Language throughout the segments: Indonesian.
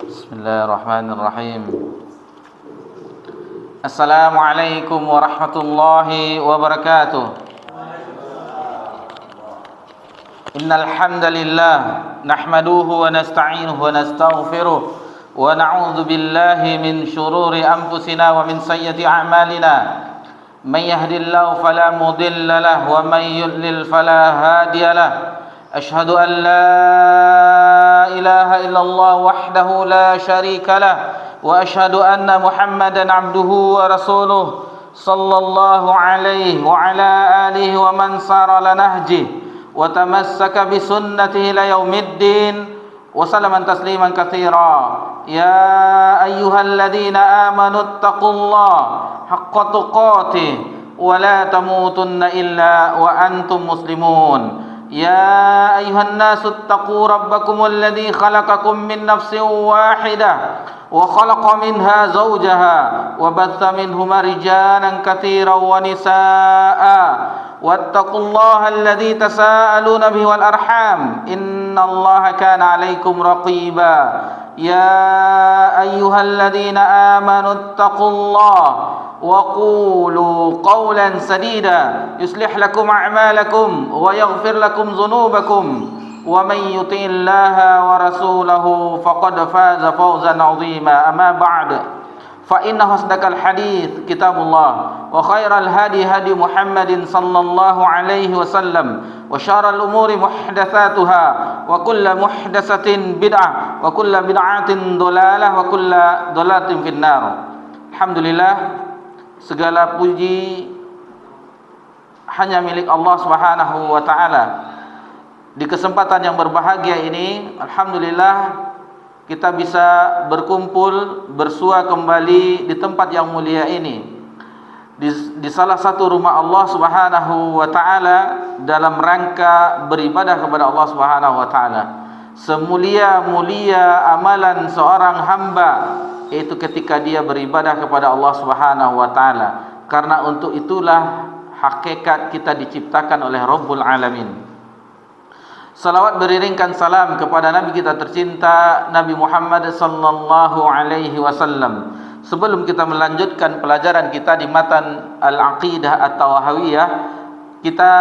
Bismillahirrahmanirrahim. Assalamualaikum warahmatullahi wabarakatuh. Innal hamdalillah nahmaduhu wa nasta'inuhu wa nastaghfiruh wa na'udzu billahi min shururi anfusina wa min sayyiati a'malina. May yahdihillahu fala mudilla lahu wa may yudlil fala hadiya lahu. أشهد أن لا إله إلا الله وحده لا شريك له وأشهد أن محمدا عبده ورسوله صلى الله عليه وعلى آله ومن سار على نهجه وتمسك بسنته إلى يوم الدين وسلم تسليما كثيرا يا أيها الذين آمنوا اتقوا الله حق تقاته ولا تموتن إلا وأنتم مسلمون يا أيها الناس اتقوا ربكم الذي خلقكم من نفس واحدة وخلق منها زوجها وبث منهما رجالا كثيرا ونساء واتقوا الله الذي تساءلون به والأرحام إن الله كان عليكم رقيبا يا أيها الذين آمنوا اتقوا الله وقولوا قولا سديدا يصلح لكم أعمالكم ويغفر لكم ذنوبكم ومن يطع الله ورسوله فقد فاز فوزا عظيما أما بعد فإن أصدق الحديث كتاب الله وخير الهدي هدي محمد صلى الله عليه وسلم وشر الأمور محدثاتها وكل محدثة بدعة وكل بدعة ضلالة وكل ضلالة في النار. Alhamdulillah, segala puji hanya milik Allah Subhanahu wa taala. Di kesempatan yang berbahagia ini, alhamdulillah kita bisa berkumpul, bersua kembali di tempat yang mulia ini. Di salah satu rumah Allah Subhanahu wa taala dalam rangka beribadah kepada Allah Subhanahu wa taala. Semulia-mulia amalan seorang hamba itu ketika dia beribadah kepada Allah Subhanahu wa taala. Karena untuk itulah hakikat kita diciptakan oleh Rabbul Alamin. Salawat beriringkan salam kepada Nabi kita tercinta Nabi Muhammad sallallahu alaihi wasallam. Sebelum kita melanjutkan pelajaran kita di matan Al-Aqidah At-Tawahawiyah, kita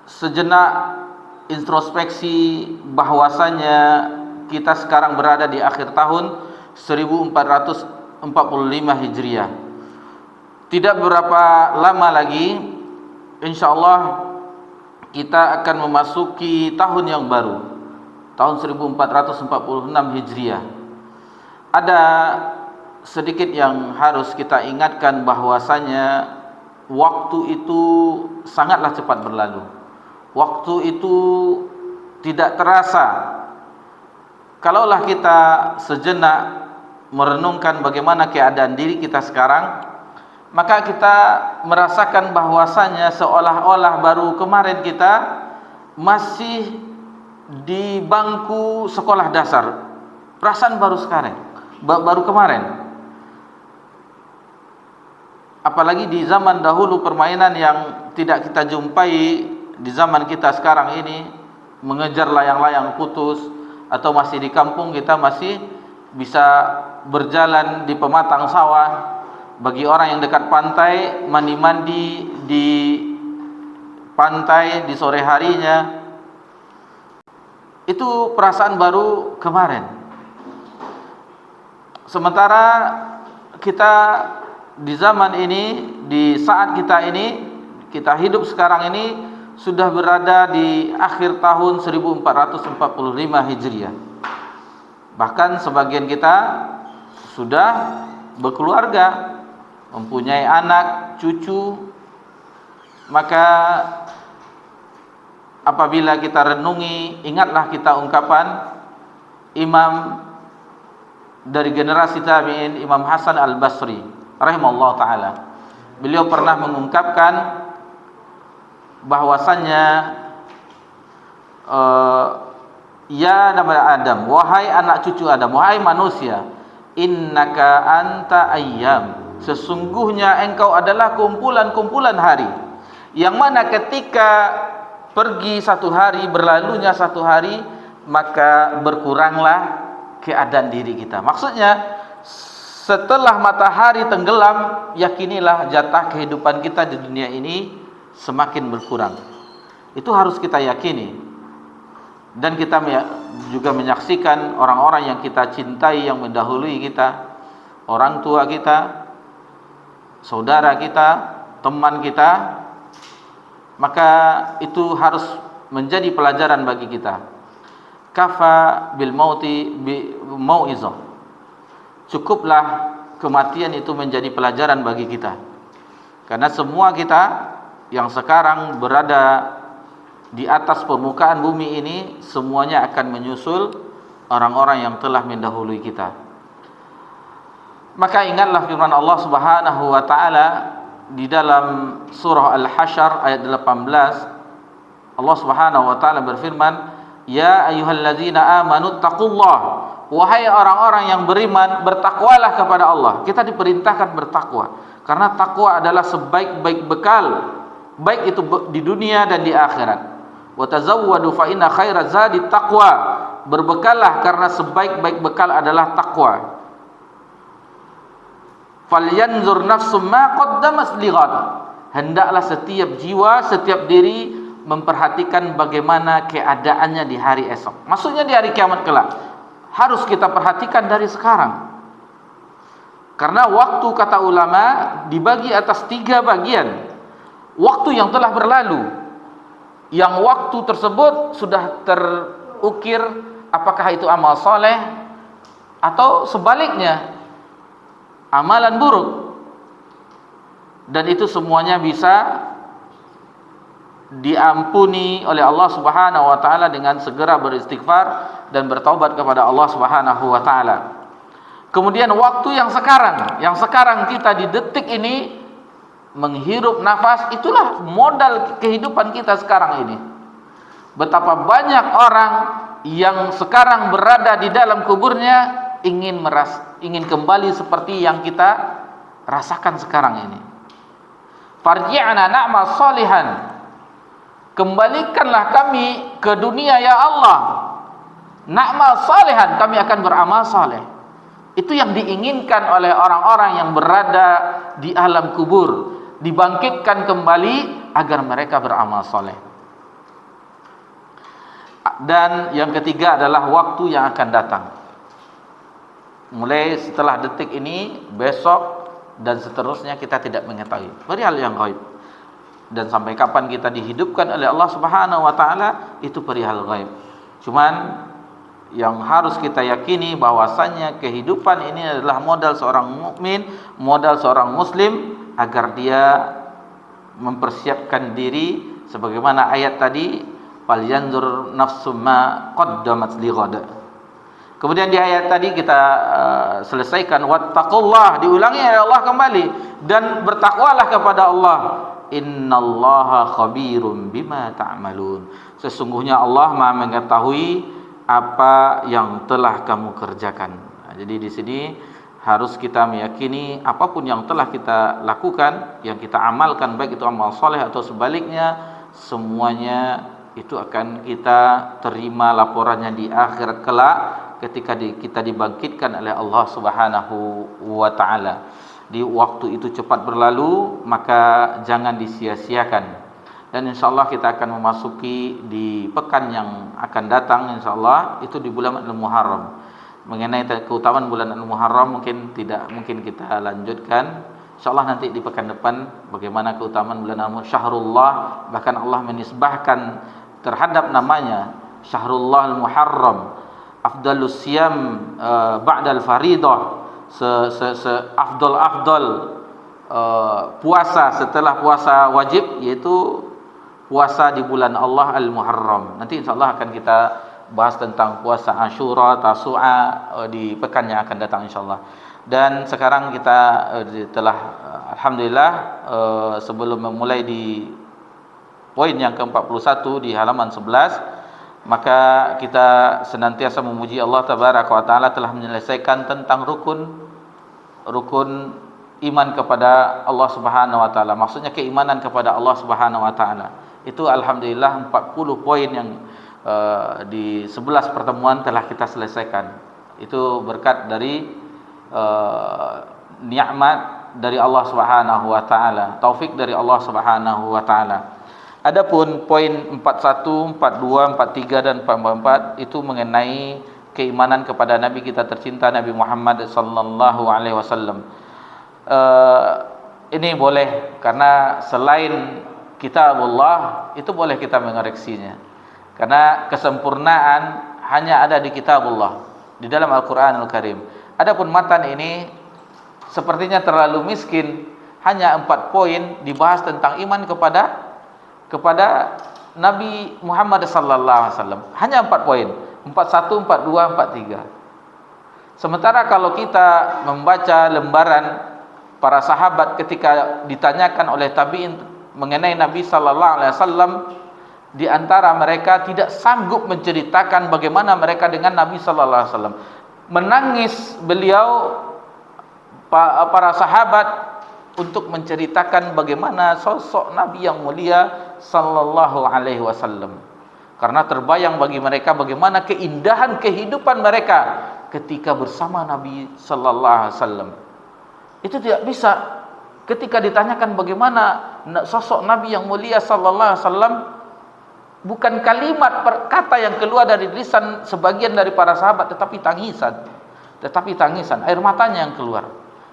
sejenak introspeksi bahwasanya kita sekarang berada di akhir tahun 1445 Hijriah. Tidak berapa lama lagi insyaallah kita akan memasuki tahun yang baru, tahun 1446 Hijriah. Ada sedikit yang harus kita ingatkan bahwasanya waktu itu sangatlah cepat berlalu. Waktu itu tidak terasa. Kalaulah kita sejenak merenungkan bagaimana keadaan diri kita sekarang, maka kita merasakan bahwasanya seolah-olah baru kemarin kita masih di bangku sekolah dasar. Perasaan baru sekarang, baru kemarin. Apalagi di zaman dahulu permainan yang tidak kita jumpai di zaman kita sekarang ini, mengejar layang-layang putus, atau masih di kampung kita masih bisa berjalan di pematang sawah. Bagi orang yang dekat pantai, mandi-mandi di pantai di sore harinya, itu perasaan baru kemarin. Sementara kita di zaman ini, di saat kita ini, kita hidup sekarang ini sudah berada di akhir tahun 1445 Hijriah. Bahkan sebagian kita sudah berkeluarga, mempunyai anak, cucu. Maka apabila kita renungi, ingatlah kita ungkapan Imam dari generasi tabi'in, Imam Hasan Al-Basri rahimahullah ta'ala. Beliau pernah mengungkapkan bahwasannya ya nama Adam, wahai anak cucu Adam, wahai manusia, innaka anta ayyam, sesungguhnya engkau adalah kumpulan-kumpulan hari, yang mana ketika pergi satu hari, berlalunya satu hari, maka berkuranglah keadaan diri kita. Maksudnya setelah matahari tenggelam, yakinilah jatah kehidupan kita di dunia ini semakin berkurang. Itu harus kita yakini. Dan kita juga menyaksikan orang-orang yang kita cintai, yang mendahului kita, orang tua kita, saudara kita, teman kita, maka itu harus menjadi pelajaran bagi kita. Kafa bil mauti mau'izah. Cukuplah kematian itu menjadi pelajaran bagi kita. Karena semua kita yang sekarang berada di atas permukaan bumi ini, semuanya akan menyusul orang-orang yang telah mendahului kita. Maka ingatlah firman Allah Subhanahu wa taala di dalam surah Al-Hasyr ayat 18. Allah Subhanahu wa taala berfirman, "Ya ayyuhallazina amanu taqullaha." Wahai orang-orang yang beriman, bertakwalah kepada Allah. Kita diperintahkan bertakwa, karena takwa adalah sebaik-baik bekal, baik itu di dunia dan di akhirat. Wa tazawwadu fa inna khairaz zadi taqwa. Berbekallah karena sebaik-baik bekal adalah takwa. Falyanzur nafsum ma qaddamat lighad. Hendaklah setiap jiwa, setiap diri memperhatikan bagaimana keadaannya di hari esok. Maksudnya di hari kiamat kelak. Harus kita perhatikan dari sekarang. Karena waktu, kata ulama, dibagi atas 3 bagian. Waktu yang telah berlalu, yang waktu tersebut sudah terukir apakah itu amal soleh atau sebaliknya amalan buruk. Dan itu semuanya bisa diampuni oleh Allah Subhanahu wa taala dengan segera beristighfar dan bertaubat kepada Allah Subhanahu wa taala. Kemudian waktu yang sekarang kita di detik ini menghirup nafas, itulah modal kehidupan kita sekarang ini. Betapa banyak orang yang sekarang berada di dalam kuburnya ingin kembali seperti yang kita rasakan sekarang ini. Farji'na na'mal sholihan. Kembalikanlah kami ke dunia ya Allah. Na'mal salihan, kami akan beramal saleh. Itu yang diinginkan oleh orang-orang yang berada di alam kubur, dibangkitkan kembali agar mereka beramal saleh. Dan yang ketiga adalah waktu yang akan datang. Mulai setelah detik ini, besok dan seterusnya kita tidak mengetahui. Perihal yang gaib. Dan sampai kapan kita dihidupkan oleh Allah Subhanahu wa taala, itu perihal gaib. Cuman yang harus kita yakini bahwasannya kehidupan ini adalah modal seorang mukmin, modal seorang muslim agar dia mempersiapkan diri sebagaimana ayat tadi, falyanzur nafsum ma qaddamat lighad. Kemudian di ayat tadi kita selesaikan wattaqullah, diulangi oleh Allah kembali, dan bertakwalah kepada Allah. Innallaha khabirum bima ta'malun. Sesungguhnya Allah Maha mengetahui apa yang telah kamu kerjakan. Nah, jadi di sini harus kita meyakini apapun yang telah kita lakukan, yang kita amalkan, baik itu amal soleh atau sebaliknya, semuanya itu akan kita terima laporannya di akhirat kelak ketika kita dibangkitkan oleh Allah Subhanahu wa taala. Di waktu itu cepat berlalu, maka jangan disia-siakan. Dan insyaallah kita akan memasuki di pekan yang akan datang, insyaallah itu di bulan Al-Muharram. Mengenai keutamaan bulan Al-Muharram mungkin kita lanjutkan. Insyaallah nanti di pekan depan bagaimana keutamaan bulan Al-Muharram. Syahrullah, bahkan Allah menisbahkan terhadap namanya Syahrullah Al-Muharram, afdalus siyam ba'dal faridah, afdal puasa setelah puasa wajib, yaitu puasa di bulan Allah Al-Muharram. Nanti insyaallah akan kita bahas tentang puasa Asyura, Tasu'a di pekan yang akan datang insyaallah. Dan sekarang kita telah alhamdulillah sebelum memulai di poin yang ke-41 di halaman 11, maka kita senantiasa memuji Allah Tabaraka wa taala telah menyelesaikan tentang rukun iman kepada Allah Subhanahu wa taala. Maksudnya keimanan kepada Allah Subhanahu wa taala. Itu alhamdulillah 40 poin yang di 11 pertemuan telah kita selesaikan. Itu berkat dari nikmat dari Allah Subhanahu wa taala, taufik dari Allah Subhanahu wa taala. Adapun poin 41, 42, 43 dan 44 itu mengenai keimanan kepada Nabi kita tercinta Nabi Muhammad sallallahu alaihi wasallam. Ini boleh karena selain kitabullah itu boleh kita mengoreksinya. Karena kesempurnaan hanya ada di kitabullah, di dalam Al-Qur'anul Karim. Adapun matan ini sepertinya terlalu miskin, hanya 4 poin dibahas tentang iman kepada Nabi Muhammad sallallahu alaihi wasallam. Hanya 4 poin, 41, 42, 43. Sementara kalau kita membaca lembaran para sahabat ketika ditanyakan oleh tabi'in mengenai Nabi sallallahu alaihi wasallam, di antara mereka tidak sanggup menceritakan bagaimana mereka dengan Nabi sallallahu alaihi wasallam. Menangis beliau para sahabat untuk menceritakan bagaimana sosok Nabi yang mulia sallallahu alaihi wasallam. Karena terbayang bagi mereka bagaimana keindahan kehidupan mereka ketika bersama Nabi sallallahu alaihi wasallam. Itu tidak bisa ketika ditanyakan bagaimana sosok Nabi yang mulia sallallahu alaihi wasallam, bukan kalimat perkata yang keluar dari lisan sebagian dari para sahabat, tetapi tangisan, air matanya yang keluar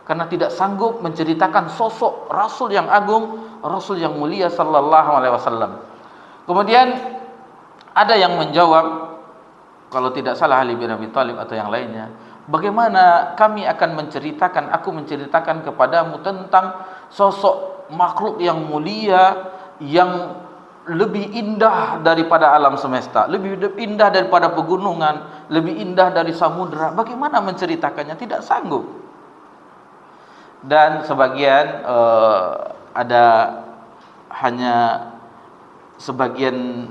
karena tidak sanggup menceritakan sosok Rasul yang agung, Rasul yang mulia sallallahu alaihi wasallam. Kemudian ada yang menjawab, kalau tidak salah Ali bin Abi Thalib atau yang lainnya, bagaimana aku menceritakan kepadamu tentang sosok makhluk yang mulia, yang lebih indah daripada alam semesta, lebih indah daripada pegunungan, lebih indah dari samudera. Bagaimana menceritakannya? Tidak sanggup. Dan sebagian ada hanya sebagian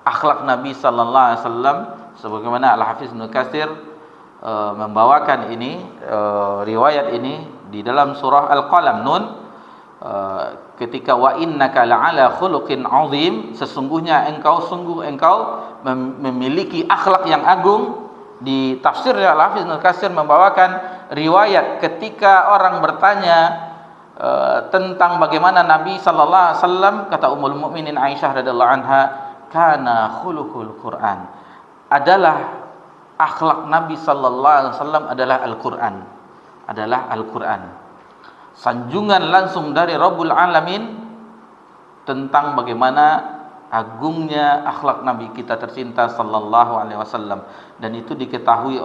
akhlak Nabi sallallahu alaihi wasallam, sebagaimana Al-Hafiz Ibnu Katsir membawakan ini, riwayat ini di dalam surah Al-Qalam, Nun, ketika wa innaka la'ala khuluqin azim, sesungguhnya engkau memiliki akhlak yang agung. Di tafsirnya Al-Hafiz Ibnu Katsir membawakan riwayat ketika orang bertanya tentang bagaimana Nabi sallallahu alaihi wasallam, kata Ummul Mukminin Aisyah radhiyallahu anha, kana khuluqul Quran, adalah akhlak Nabi sallallahu alaihi wasallam adalah Al-Quran. Sanjungan langsung dari Rabbul Alamin tentang bagaimana agungnya akhlak Nabi kita tercinta sallallahu alaihi wasallam, dan itu diketahui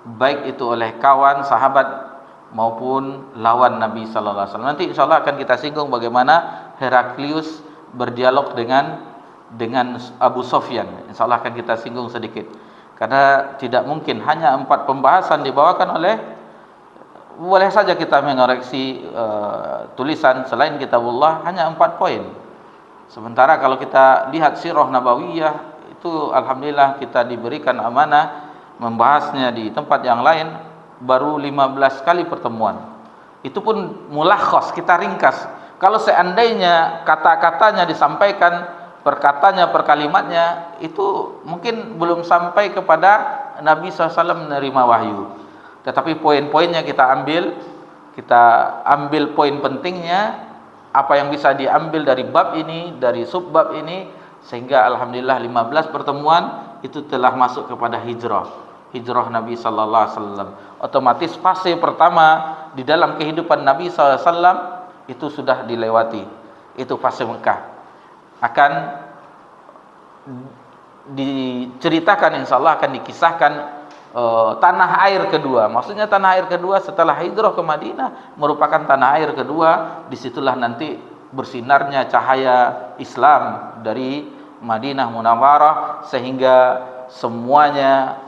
baik itu oleh kawan, sahabat maupun lawan Nabi sallallahu alaihi wasallam. Nanti insyaallah akan kita singgung bagaimana Heraklius berdialog dengan Abu Sufyan. Insyaallah akan kita singgung sedikit. Karena tidak mungkin hanya 4 pembahasan dibawakan boleh saja kita mengoreksi tulisan selain kitabullah hanya 4 poin. Sementara kalau kita lihat sirah nabawiyah itu alhamdulillah kita diberikan amanah membahasnya di tempat yang lain baru 15 kali pertemuan. Itu pun mulakhas, kita ringkas. Kalau seandainya kata-katanya disampaikan per kalimatnya, itu mungkin belum sampai kepada Nabi SAW menerima wahyu. Tetapi poin-poinnya kita ambil poin pentingnya, apa yang bisa diambil dari bab ini, dari subbab ini, sehingga alhamdulillah 15 pertemuan itu telah masuk kepada hijrah Nabi sallallahu alaihi wasallam. Otomatis fase pertama di dalam kehidupan Nabi sallallahu alaihi wasallam itu sudah dilewati. Itu fase Mekah. Akan diceritakan, insyaallah akan dikisahkan tanah air kedua. Maksudnya tanah air kedua setelah hijrah ke Madinah merupakan tanah air kedua. Disitulah nanti bersinarnya cahaya Islam dari Madinah Munawwarah, sehingga semuanya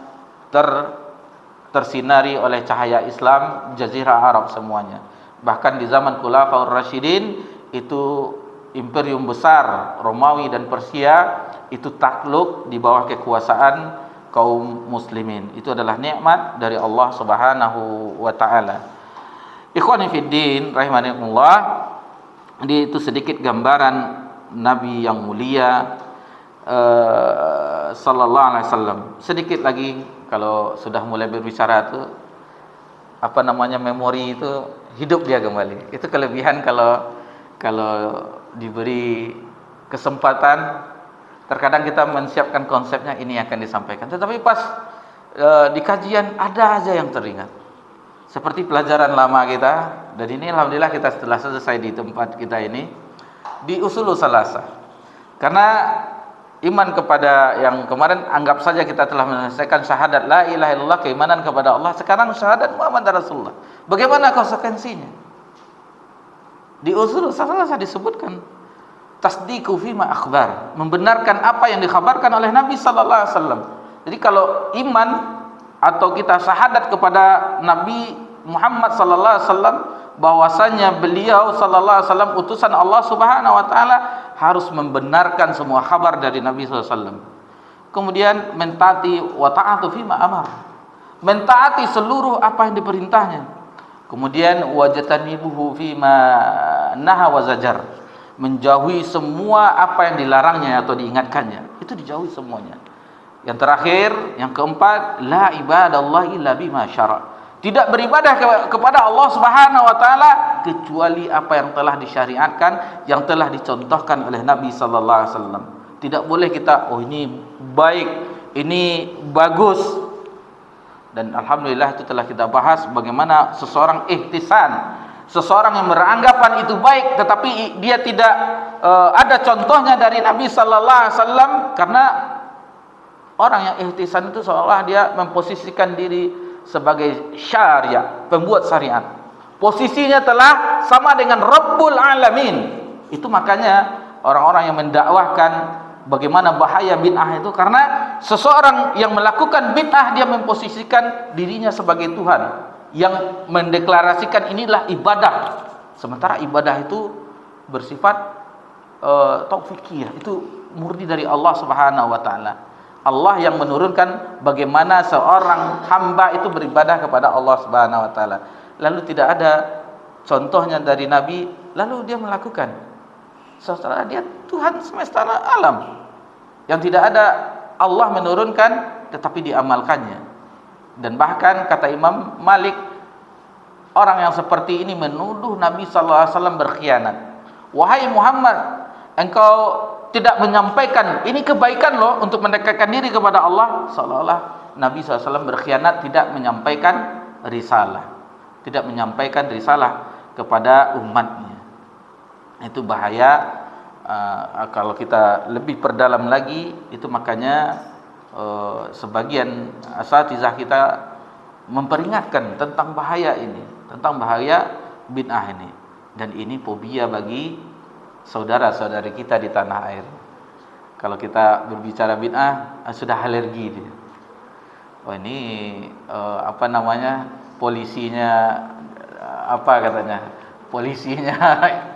tersinari oleh cahaya Islam, jazirah Arab semuanya. Bahkan di zaman Khulafaur Rasyidin itu imperium besar Romawi dan Persia itu takluk di bawah kekuasaan kaum muslimin. Itu adalah nikmat dari Allah Subhanahu wa taala. Ikhwani fid din rahimakumullah, itu sedikit gambaran Nabi yang mulia sallallahu alaihi wasallam. Sedikit lagi kalau sudah mulai berbicara tuh apa namanya, memori itu hidup dia kembali. Itu kelebihan kalau diberi kesempatan. Terkadang kita menyiapkan konsepnya ini akan disampaikan, tetapi pas di kajian ada aja yang teringat. Seperti pelajaran lama kita, dan ini alhamdulillah kita setelah selesai di tempat kita ini di Usulul Salasah. Karena iman kepada yang kemarin, anggap saja kita telah menyelesaikan syahadat la ilaha illallah, keimanan kepada Allah. Sekarang syahadat Muhammad Rasulullah. Bagaimana konsekuensinya? Di Usulul Salasah disebutkan tasdiqu fima akhbar, membenarkan apa yang dikhabarkan oleh Nabi sallallahu alaihi wasallam. Jadi kalau iman atau kita syahadat kepada Nabi Muhammad sallallahu alaihi wasallam, bahwasanya beliau sallallahu alaihi wasallam utusan Allah Subhanahu wa taala, harus membenarkan semua kabar dari Nabi sallallahu alaihi wasallam. Kemudian mentaati wa ta'atu fima amar, mentaati seluruh apa yang diperintahnya. Kemudian wajatanibuhu fima naha wa zajar, menjauhi semua apa yang dilarangnya atau diingatkannya, itu dijauhi semuanya. Yang terakhir, yang keempat, la ibadallah illa bima syara', tidak beribadah kepada Allah Subhanahu wa taala kecuali apa yang telah disyariatkan, yang telah dicontohkan oleh Nabi sallallahu alaihi wasallam. Tidak boleh kita ini baik, ini bagus. Dan alhamdulillah itu telah kita bahas bagaimana seseorang ihtisan, seseorang yang beranggapan itu baik tetapi dia tidak ada contohnya dari Nabi sallallahu alaihi wasallam. Karena orang yang ihtisan itu seolah dia memposisikan diri sebagai syariah, pembuat syariat. Posisinya telah sama dengan Rabbul Alamin. Itu makanya orang-orang yang mendakwahkan bagaimana bahaya bid'ah itu, karena seseorang yang melakukan bid'ah dia memposisikan dirinya sebagai Tuhan, yang mendeklarasikan inilah ibadah. Sementara ibadah itu bersifat taufikiyah, itu murni dari Allah Subhanahu wa taala. Allah yang menurunkan bagaimana seorang hamba itu beribadah kepada Allah Subhanahu wa taala. Lalu tidak ada contohnya dari Nabi, lalu dia melakukan. Setelah dia Tuhan semesta alam, yang tidak ada Allah menurunkan tetapi diamalkannya. Dan bahkan kata Imam Malik, orang yang seperti ini menuduh Nabi sallallahu alaihi wasallam berkhianat. Wahai Muhammad, engkau tidak menyampaikan ini kebaikan loh untuk mendekatkan diri kepada Allah, seolah-olah Nabi SAW berkhianat, tidak menyampaikan risalah, tidak menyampaikan risalah kepada umatnya. Itu bahaya. Kalau kita lebih perdalam lagi, itu makanya sebagian asatizah kita memperingatkan tentang bahaya ini, tentang bahaya bid'ah ini. Dan ini fobia bagi saudara-saudari kita di tanah air. Kalau kita berbicara bid'ah, sudah alergi dia. Oh ini apa namanya, polisinya apa katanya, polisinya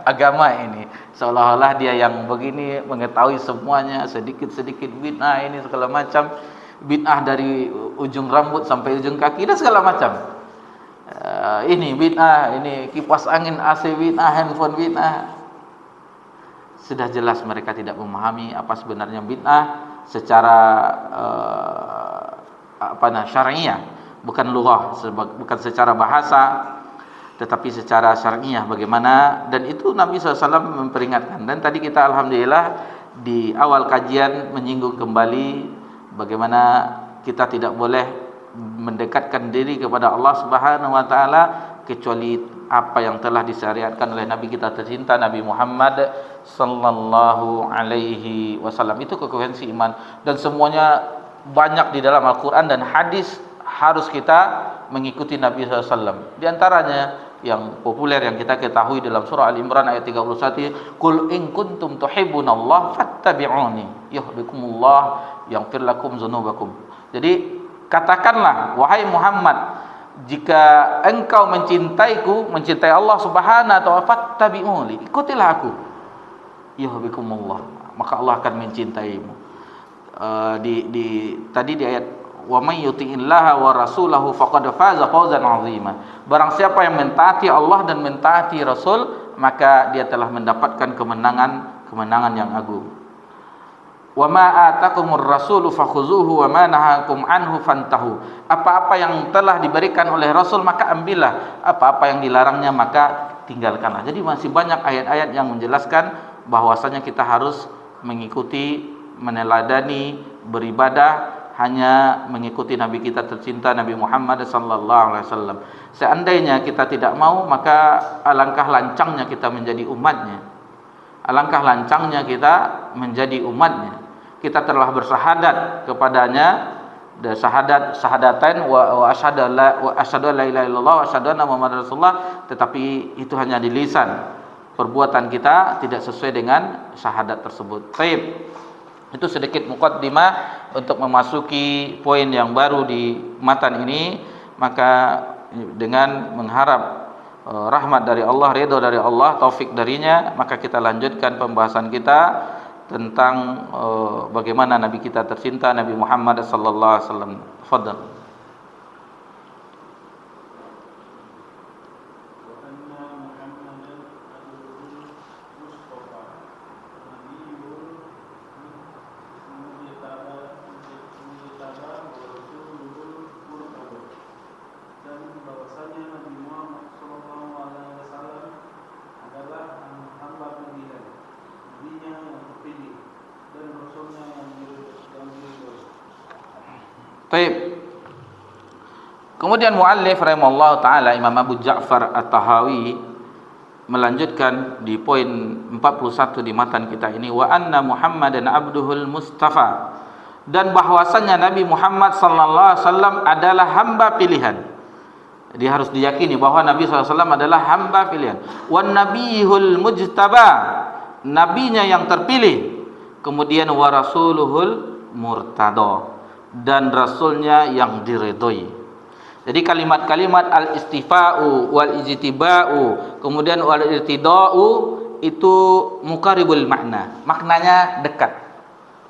agama ini, seolah-olah dia yang begini mengetahui semuanya, sedikit-sedikit bid'ah ini segala macam, bid'ah dari ujung rambut sampai ujung kaki dan segala macam. Ini bid'ah, ini kipas angin AC bid'ah, handphone bid'ah. Sudah jelas mereka tidak memahami apa sebenarnya bid'ah secara syar'iyah, bukan lughah, bukan secara bahasa, tetapi secara syar'iyah bagaimana. Dan itu Nabi SAW memperingatkan. Dan tadi kita alhamdulillah di awal kajian menyinggung kembali bagaimana kita tidak boleh mendekatkan diri kepada Allah Subhanahu wa taala kecuali apa yang telah disyariatkan oleh Nabi kita tercinta Nabi Muhammad sallallahu alaihi wasallam. Itu konsekuensi iman, dan semuanya banyak di dalam Al-Qur'an dan hadis. Harus kita mengikuti Nabi SAW. Di antaranya yang populer yang kita ketahui dalam surah Al-Imran ayat 31, qul in kuntum tuhibbunallah fattabi'uni yuhibbukumullah yaghfir lakum dzunubakum. Jadi katakanlah wahai Muhammad, jika engkau mencintaiku, mencintai Allah Subhanahu wa taala, fattabi'uni, ikutilah aku, yuhibbukumullah, maka Allah akan mencintaimu. Tadi di ayat wa may yuti'illaha wa rasulahu faqad faza fawzan 'azima. Barang siapa yang mentaati Allah dan mentaati Rasul, maka dia telah mendapatkan kemenangan yang agung. Wa ma atakumur rasulu fakhuzuhu wa ma nahakum anhu fantahu. Apa-apa yang telah diberikan oleh Rasul maka ambillah, apa-apa yang dilarangnya maka tinggalkanlah. Jadi masih banyak ayat-ayat yang menjelaskan bahwasanya kita harus mengikuti, meneladani, beribadah hanya mengikuti Nabi kita tercinta Nabi Muhammad sallallahu alaihi wasallam. Seandainya kita tidak mau, maka alangkah lancangnya kita menjadi umatnya. Alangkah lancangnya kita menjadi umatnya. Kita telah bersahadat kepadanya, syahadatain wa asyhadu an la ilaha illallah wa asyhadu anna muhammadar rasulullah, tetapi itu hanya di lisan. Perbuatan kita tidak sesuai dengan syahadat tersebut. Baik. Itu sedikit muqaddimah untuk memasuki poin yang baru di matan ini. Maka dengan mengharap rahmat dari Allah, ridha dari Allah, taufik darinya, maka kita lanjutkan pembahasan kita tentang bagaimana Nabi kita tercinta Nabi Muhammad sallallahu alaihi wasallam. Fadhal. Baik. Kemudian muallif rahimallahu taala Imam Abu Ja'far At-Tahawi melanjutkan di poin 41 di matan kita ini, wa anna Muhammadan abduhul mustafa, dan bahwasanya Nabi Muhammad sallallahu alaihi wasallam adalah hamba pilihan. Jadi harus diyakini bahwa Nabi sallallahu alaihi wasallam adalah hamba pilihan. Wan nabiyul mujtaba, nabinya yang terpilih. Kemudian wa rasuluhul murtada, dan rasulnya yang diridhoi. Jadi kalimat-kalimat al-istifa'u wal ijtiba'u kemudian wal irtida'u itu muqaribul makna, maknanya dekat,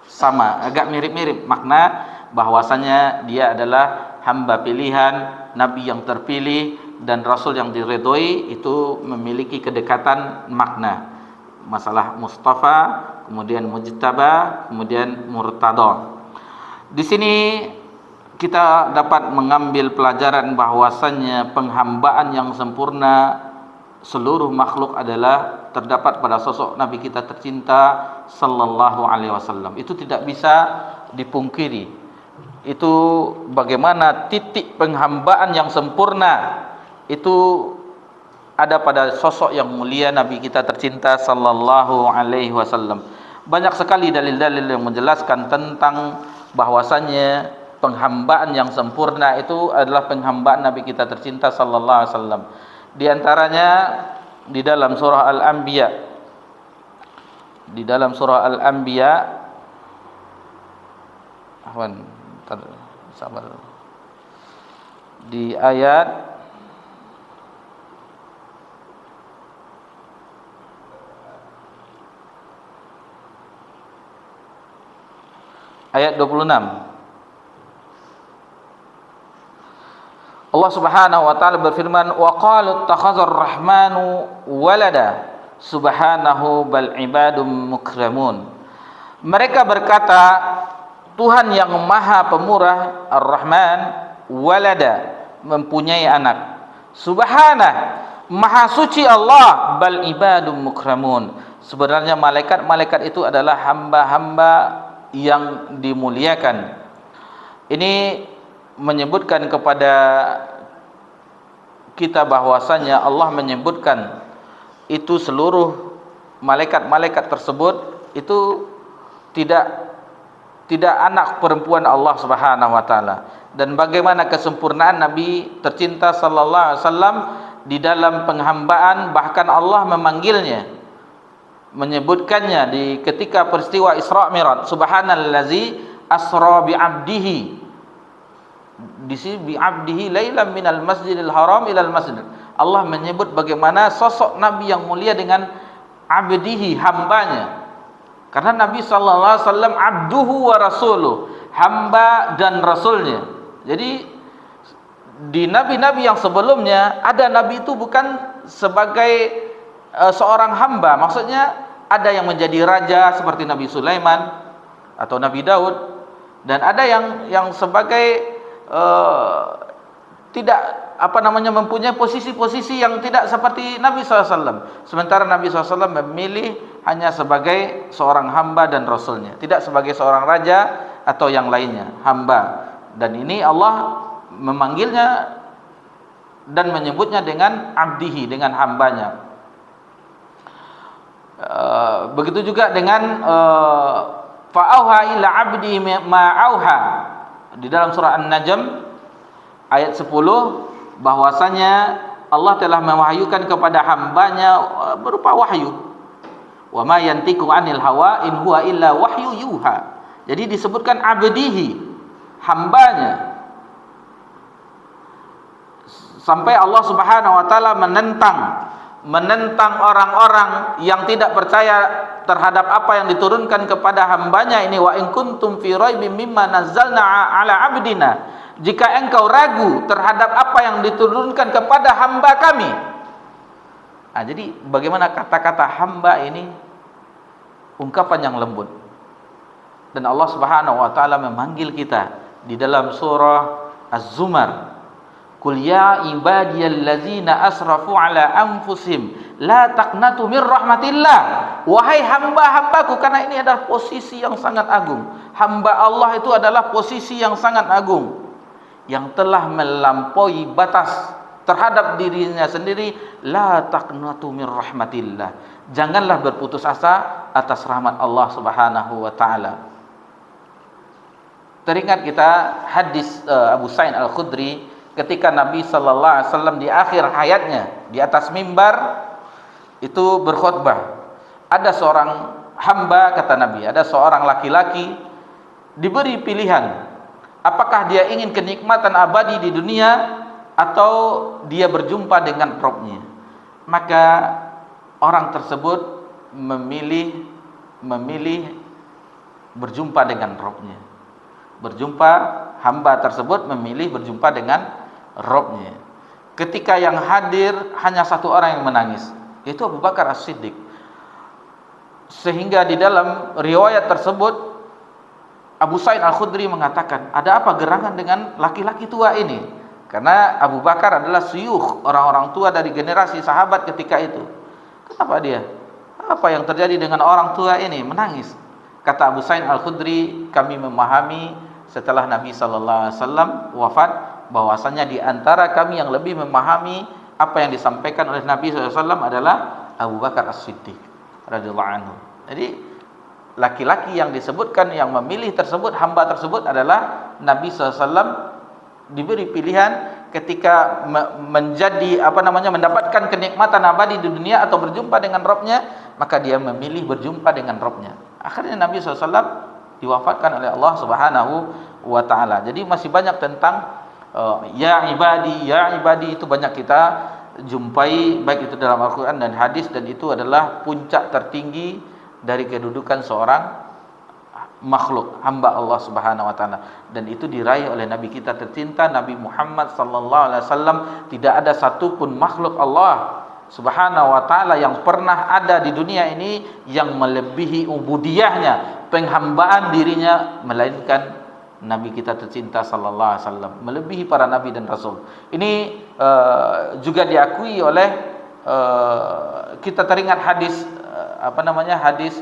sama, agak mirip-mirip makna bahwasanya dia adalah hamba pilihan, nabi yang terpilih, dan rasul yang diridhoi. Itu memiliki kedekatan makna. Masalah mustafa, kemudian mujtaba, kemudian murtada. Di sini kita dapat mengambil pelajaran bahwasannya penghambaan yang sempurna seluruh makhluk adalah terdapat pada sosok Nabi kita tercinta sallallahu alaihi wasallam. Itu tidak bisa dipungkiri. Itu bagaimana titik penghambaan yang sempurna itu ada pada sosok yang mulia Nabi kita tercinta sallallahu alaihi wasallam. Banyak sekali dalil-dalil yang menjelaskan tentang bahwasannya penghambaan yang sempurna itu adalah penghambaan Nabi kita tercinta sallallahu alaihi wasallam. Di antaranya di dalam surah Al-Anbiya. Di dalam surah Al-Anbiya, sabar. Di ayat ayat 26. Allah Subhanahu wa taala berfirman, wa qalu ittakhadhar rahmanu walada subhanahu bal ibadum mukramun. Mereka berkata, Tuhan yang Maha Pemurah Ar-Rahman walada, mempunyai anak. Subhanah, Maha suci Allah, bal ibadum mukramun. Sebenarnya malaikat-malaikat itu adalah hamba-hamba yang dimuliakan. Ini menyebutkan kepada kita bahwasanya Allah menyebutkan itu seluruh malaikat-malaikat tersebut itu tidak anak perempuan Allah Subhanahu wa taala. Dan bagaimana kesempurnaan Nabi tercinta sallallahu alaihi wasallam di dalam penghambaan, bahkan Allah memanggilnya, menyebutkannya di ketika peristiwa Isra Mi'raj, subhanallazi asra bi 'abdihi. Di sini bi 'abdihi lailan minal masjidil haram ilal masjid. Allah menyebut bagaimana sosok Nabi yang mulia dengan abdihi, hambanya. Karena Nabi sallallahu alaihi wasallam abduhu wa rasuluh, hamba dan rasulnya. Jadi di nabi-nabi yang sebelumnya ada nabi itu bukan sebagai seorang hamba, maksudnya ada yang menjadi raja seperti Nabi Sulaiman, atau Nabi Daud, dan ada yang sebagai tidak mempunyai posisi-posisi yang tidak seperti Nabi SAW. Sementara Nabi SAW memilih hanya sebagai seorang hamba dan rasulnya, tidak sebagai seorang raja atau yang lainnya, hamba. Dan ini Allah memanggilnya dan menyebutnya dengan abdihi, dengan hambanya. Begitu juga dengan fa'auha ila abdi ma'auha di dalam surah An-Najm ayat 10, bahwasanya Allah telah mewahyukan kepada hambanya berupa wahyu. Wa ma yantiqu 'anil hawa in huwa illa wahyu yuha. Jadi disebutkan abdihi, hambanya. Sampai Allah Subhanahu wa taala menentang orang-orang yang tidak percaya terhadap apa yang diturunkan kepada hambanya ini. Wa in kuntum fi raibim mimma nazzalna ala abdina, jika engkau ragu terhadap apa yang diturunkan kepada hamba kami. Nah, jadi bagaimana kata-kata hamba ini ungkapan yang lembut, dan Allah Subhanahu wa taala memanggil kita di dalam surah Az-Zumar, Qul ya ibadiyallazina asrafu ala anfusihim la taqnatu mir rahmatillah. Wahai hamba-hambaku, karena ini adalah posisi yang sangat agung. Hamba Allah itu adalah posisi yang sangat agung, yang telah melampaui batas terhadap dirinya sendiri. La taqnatu mir rahmatillah. Janganlah berputus asa atas rahmat Allah Subhanahu wa taala. Teringat kita hadis Abu Sa'id Al-Khudri ketika Nabi sallallahu alaihi wasallam di akhir hayatnya di atas mimbar itu berkhutbah. Ada seorang hamba, kata Nabi, ada seorang laki-laki diberi pilihan, apakah dia ingin kenikmatan abadi di dunia atau dia berjumpa dengan Rabb-nya. Maka orang tersebut memilih berjumpa dengan Rabb-nya. Hamba tersebut memilih berjumpa dengan Rabb-nya. Ketika yang hadir hanya satu orang yang menangis, yaitu Abu Bakar As-Siddiq. Sehingga di dalam riwayat tersebut Abu Sa'id Al-Khudri mengatakan, ada apa gerangan dengan laki-laki tua ini? Karena Abu Bakar adalah syuyukh, orang-orang tua dari generasi sahabat ketika itu. Kenapa dia? Apa yang terjadi dengan orang tua ini menangis? Kata Abu Sa'id Al-Khudri, kami memahami setelah Nabi sallallahu alaihi wasallam wafat, bahwasanya di antara kami yang lebih memahami apa yang disampaikan oleh Nabi sallallahu alaihi wasallam adalah Abu Bakar As-Siddiq radhiyallahu anhu. Jadi laki-laki yang disebutkan, yang memilih tersebut, hamba tersebut adalah Nabi sallallahu alaihi wasallam. Diberi pilihan ketika mendapatkan kenikmatan abadi di dunia atau berjumpa dengan Rabb-nya, maka dia memilih berjumpa dengan Rabb-nya. Akhirnya Nabi sallallahu alaihi wasallam diwafatkan oleh Allah Subhanahu wa taala. Jadi masih banyak tentang ya ibadi itu banyak kita jumpai, baik itu dalam Al-Qur'an dan hadis, dan itu adalah puncak tertinggi dari kedudukan seorang makhluk, hamba Allah Subhanahu wa taala, dan itu diraih oleh Nabi kita tercinta Nabi Muhammad sallallahu alaihi wasallam. Tidak ada satupun makhluk Allah Subhanahu wa taala yang pernah ada di dunia ini yang melebihi ubudiyahnya, penghambaan dirinya, melainkan Nabi kita tercinta sallallahu alaihi wasallam, melebihi para nabi dan rasul. Ini juga diakui oleh kita teringat hadis hadis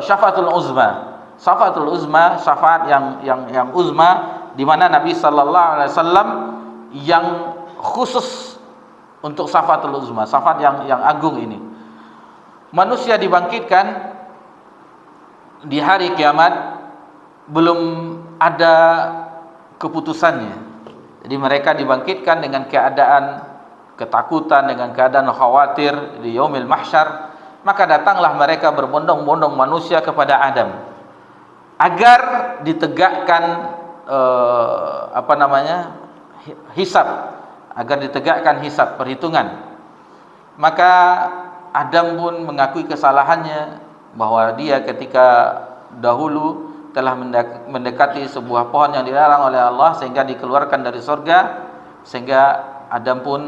syafaatul uzma. Syafaatul uzma, syafaat yang uzma, di mana Nabi sallallahu alaihi wasallam yang khusus untuk syafaatul uzma, syafaat yang agung ini. Manusia dibangkitkan di hari kiamat belum ada keputusannya. Jadi mereka dibangkitkan dengan keadaan ketakutan, dengan keadaan khawatir di yaumil mahsyar. Maka datanglah mereka berbondong-bondong manusia kepada Adam agar ditegakkan hisab, agar ditegakkan hisab, perhitungan. Maka Adam pun mengakui kesalahannya, bahwa dia ketika dahulu telah mendekati sebuah pohon yang dilarang oleh Allah sehingga dikeluarkan dari surga, sehingga Adam pun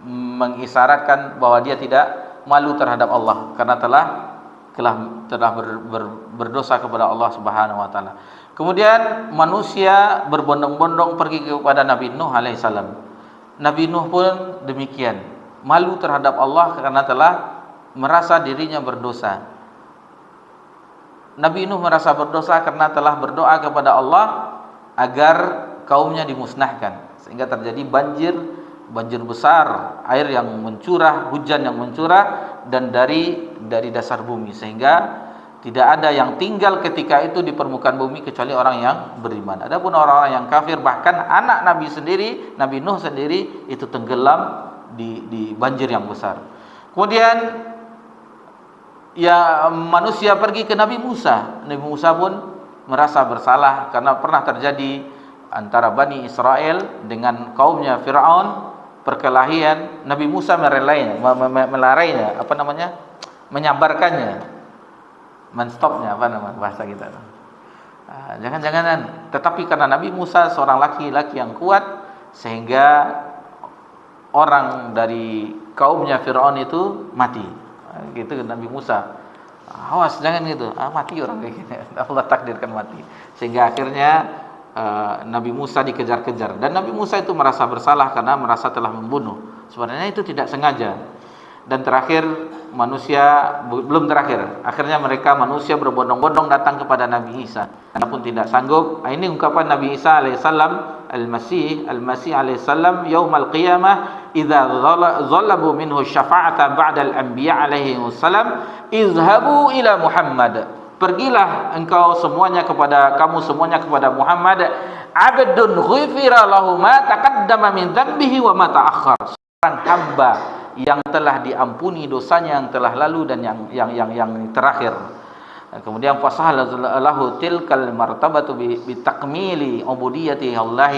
mengisyaratkan bahwa dia tidak malu terhadap Allah karena telah telah berdosa kepada Allah Subhanahu wa taala. Kemudian manusia berbondong-bondong pergi kepada Nabi Nuh alaihissalam. Nabi Nuh pun demikian, malu terhadap Allah karena telah merasa dirinya berdosa. Nabi Nuh merasa berdosa karena telah berdoa kepada Allah agar kaumnya dimusnahkan, sehingga terjadi banjir besar, air yang mencurah, hujan yang mencurah dan dari dasar bumi, sehingga tidak ada yang tinggal ketika itu di permukaan bumi kecuali orang yang beriman. Adapun orang-orang yang kafir, bahkan anak Nabi sendiri, Nabi Nuh sendiri itu tenggelam di banjir yang besar. Kemudian ya manusia pergi ke Nabi Musa. Nabi Musa pun merasa bersalah karena pernah terjadi antara Bani Israel dengan kaumnya Fir'aun perkelahian. Nabi Musa melarainya, menyabarkannya, menstopnya, bahasa kita. Jangan-jangan, tetapi karena Nabi Musa seorang laki-laki yang kuat, sehingga orang dari kaumnya Fir'aun itu mati. Gitu Nabi Musa, awas jangan gitu, mati orang kayak gini. Allah takdirkan mati, sehingga akhirnya Nabi Musa dikejar-kejar, dan Nabi Musa itu merasa bersalah karena merasa telah membunuh. Sebenarnya itu tidak sengaja. Dan terakhir akhirnya manusia berbondong-bondong datang kepada Nabi Isa, adapun tidak sanggup. Ini ungkapan Nabi Isa alaihissalam, Al-Masih alaihissalam, yaumal qiyamah idza zalabu minhu syafa'ata ba'dal anbiya alaihi wassalam, izhabu ila Muhammad, pergilah kamu semuanya kepada Muhammad, abdun ghufira lahu ma taqaddama min dhanbihi wa ma ta'akhkhar, seorang hamba yang telah diampuni dosanya yang telah lalu dan yang terakhir. Kemudian fasahala lahu tilkal martabatu bi takmili ubudiyati Allah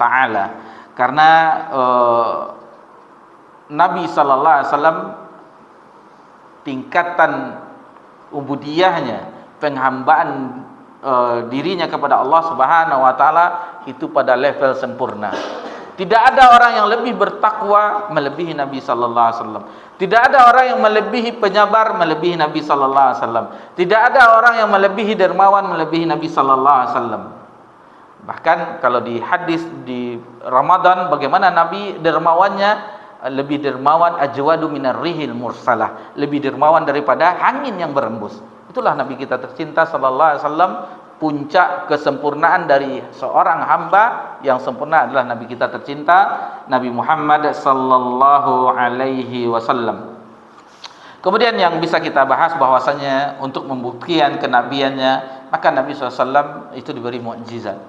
taala, karena Nabi sallallahu alaihi wasallam tingkatan ubudiyahnya, penghambaan dirinya kepada Allah Subhanahu wa taala itu pada level sempurna. Tidak ada orang yang lebih bertakwa melebihi Nabi sallallahu alaihi wasallam. Tidak ada orang yang melebihi penyabar melebihi Nabi sallallahu alaihi wasallam. Tidak ada orang yang melebihi dermawan melebihi Nabi sallallahu alaihi wasallam. Bahkan kalau di hadis di Ramadan, bagaimana Nabi dermawannya, lebih dermawan ajwadu minar rihil mursalah, lebih dermawan daripada angin yang berembus. Itulah Nabi kita tercinta sallallahu alaihi wasallam. Puncak kesempurnaan dari seorang hamba yang sempurna adalah Nabi kita tercinta, Nabi Muhammad sallallahu alaihi wasallam. Kemudian yang bisa kita bahas bahwasanya untuk membuktikan kenabiannya, maka Nabi SAW itu diberi mukjizat.